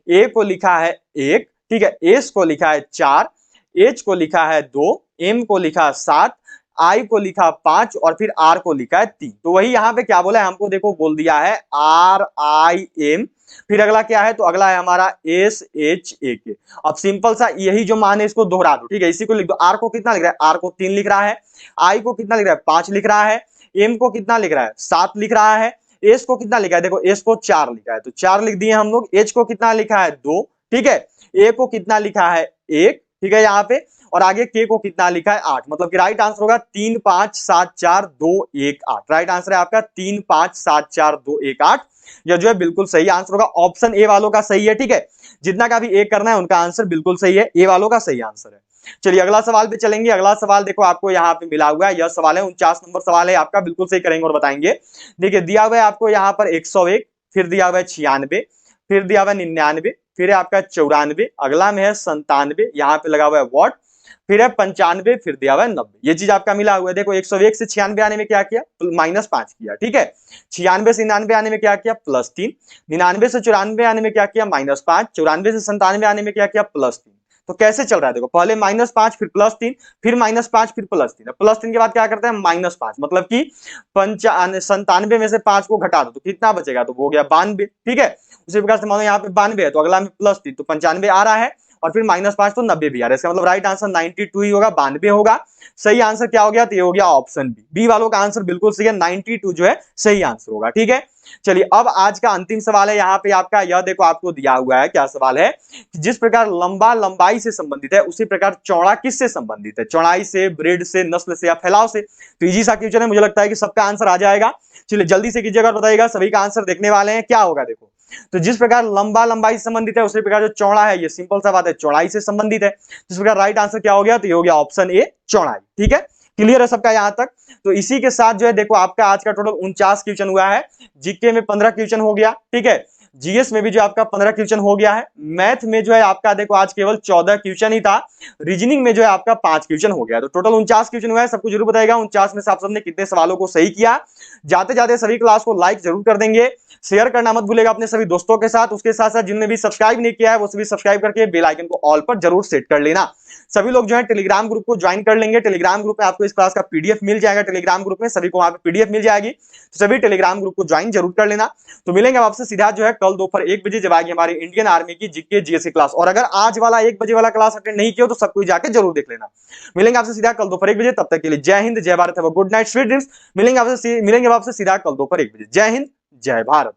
ए को लिखा है 1, ठीक है, एस को लिखा है 4, एच को लिखा है 2, एम को लिखा है 7, आई को लिखा 5 और फिर आर को लिखा है 3। तो वही यहाँ पे क्या बोला है हमको, देखो बोल दिया है RIM, फिर अगला क्या है? तो अगला है हमारा SHAK। अब सिंपल सा यही जो मान है इसको दोहरा दो, ठीक है, इसी को लिख दो। आर को कितना लिख रहा है? आर को 3 लिख रहा है। आई को कितना लिख रहा है? 5 लिख रहा है। एम को कितना लिख रहा है? 7 लिख रहा है। एस को कितना लिखा है? देखो एस को 4 लिखा है, तो 4 लिख दिए हम लोग। एच को कितना लिखा है? 2, ठीक है। ए को कितना लिखा है? 1, ठीक है यहाँ पे। और आगे के को कितना लिखा है? 8, मतलब कि राइट आंसर होगा 3 5 7 4 2 1 8। राइट आंसर है आपका 3 5 7 4 2 1 8। यह जो है बिल्कुल सही आंसर होगा। ऑप्शन ए वालों का सही है, ठीक है, जितना का भी ए करना है उनका आंसर बिल्कुल सही है, ए वालों का सही आंसर है। चलिए अगला सवाल पे चलेंगे। अगला सवाल देखो आपको यहाँ पे मिला हुआ है, यह सवाल है 49 नंबर सवाल है आपका, बिल्कुल सही करेंगे और बताएंगे। देखिए दिया हुआ है आपको यहाँ पर 101, फिर दिया हुआ है 96, फिर दिया हुआ है 99, फिर है आपका 94, अगला में है 97, यहाँ पे लगा हुआ है वॉट, फिर है 95, फिर दिया हुआ है 90। ये चीज आपका मिला हुआ है। देखो 101 से 96 आने में क्या किया? -5 किया, ठीक है। 96 से 99 आने में क्या किया? +3। 99 से 94 आने में क्या किया? -5। 94 से 97 आने में क्या किया? +3। तो कैसे चल रहा है देखो, पहले -5 फिर +3 फिर -5 फिर +3। +3 के बाद क्या करते हैं? -5, मतलब कि 97 में से 5 को घटा दो तो कितना बचेगा? तो वो हो गया 92, ठीक है। उसी प्रकार से मानो यहाँ पे 92 है तो अगला में +3 तो 95 आ रहा है, और फिर -5 तो 90 भी आ रहा है। इसका मतलब राइट आंसर 92 ही होगा, 92 होगा। सही आंसर क्या हो गया? तो ये हो गया ऑप्शन बी। बी वालों का आंसर बिल्कुल सही है, 92 जो है सही आंसर होगा, ठीक है। चलिए अब आज का अंतिम सवाल है यहाँ पे आपका, यह देखो आपको दिया हुआ है, क्या सवाल है, जिस प्रकार लंबा लंबाई से संबंधित है उसी प्रकार चौड़ा किससे संबंधित है? चौड़ाई से, ब्रेड से, नस्ल से या फैलाव से? तो इजी सा क्वेश्चन है, मुझे लगता है कि सबका आंसर आ जाएगा। चलिए जल्दी से कीजिएगा, बताइएगा, सभी का आंसर देखने वाले हैं। क्या होगा देखो, तो जिस प्रकार लंबा लंबाई से संबंधित है उसी प्रकार जो चौड़ा है, ये सिंपल सा बात है, चौड़ाई से संबंधित है। जिस प्रकार राइट आंसर क्या हो गया? तो ये हो गया ऑप्शन ए, चौड़ाई, ठीक है। क्लियर है सबका यहाँ तक? तो इसी के साथ जो है देखो आपका आज का टोटल 49 क्वेश्चन हुआ है। जीके में 15 क्वेश्चन हो गया, ठीक है। जीएस में भी जो आपका 15 क्वेश्चन हो गया है। मैथ में जो है आपका देखो आज केवल 14 क्वेश्चन ही था। रीजनिंग में जो है आपका 5 क्वेश्चन हो गया, तो टोटल 49 क्वेश्चन हुआ है। सबको जरूर बताएगा 49 में से आप सबने कितने सवालों को सही किया। जाते जाते सभी क्लास को लाइक जरूर कर देंगे, शेयर करना मत भूलेगा अपने सभी दोस्तों के साथ। उसके साथ साथ जिनने भी सब्सक्राइब नहीं किया है वो सभी सब्सक्राइब करके बेल आइकन को ऑल पर जरूर सेट कर लेना। सभी लोग जो है टेलीग्राम ग्रुप को ज्वाइन कर लेंगे। टेलीग्राम ग्रुप में आपको इस क्लास का पीडीएफ मिल जाएगा। टेलीग्राम ग्रुप में सभी को वहां पे पीडीएफ मिल जाएगी, तो सभी टेलीग्राम ग्रुप को ज्वाइन जरूर कर लेना। तो मिलेंगे आपसे सीधा जो है कल दोपहर 1 बजे, जब आएगी हमारी इंडियन आर्मी की जीके जीएस की क्लास। और अगर आज वाला 1 बजे वाला क्लास अटेंड नहीं किया तो सबको जाके जरूर देख लेना। मिलेंगे आपसे सीधा कल दोपहर 1 बजे। तब तक के लिए जय हिंद, जय Bharat, have a good night, sweet dreams. मिलेंगे आपसे सीधा कल दोपहर 1 बजे। जय हिंद, जय भारत।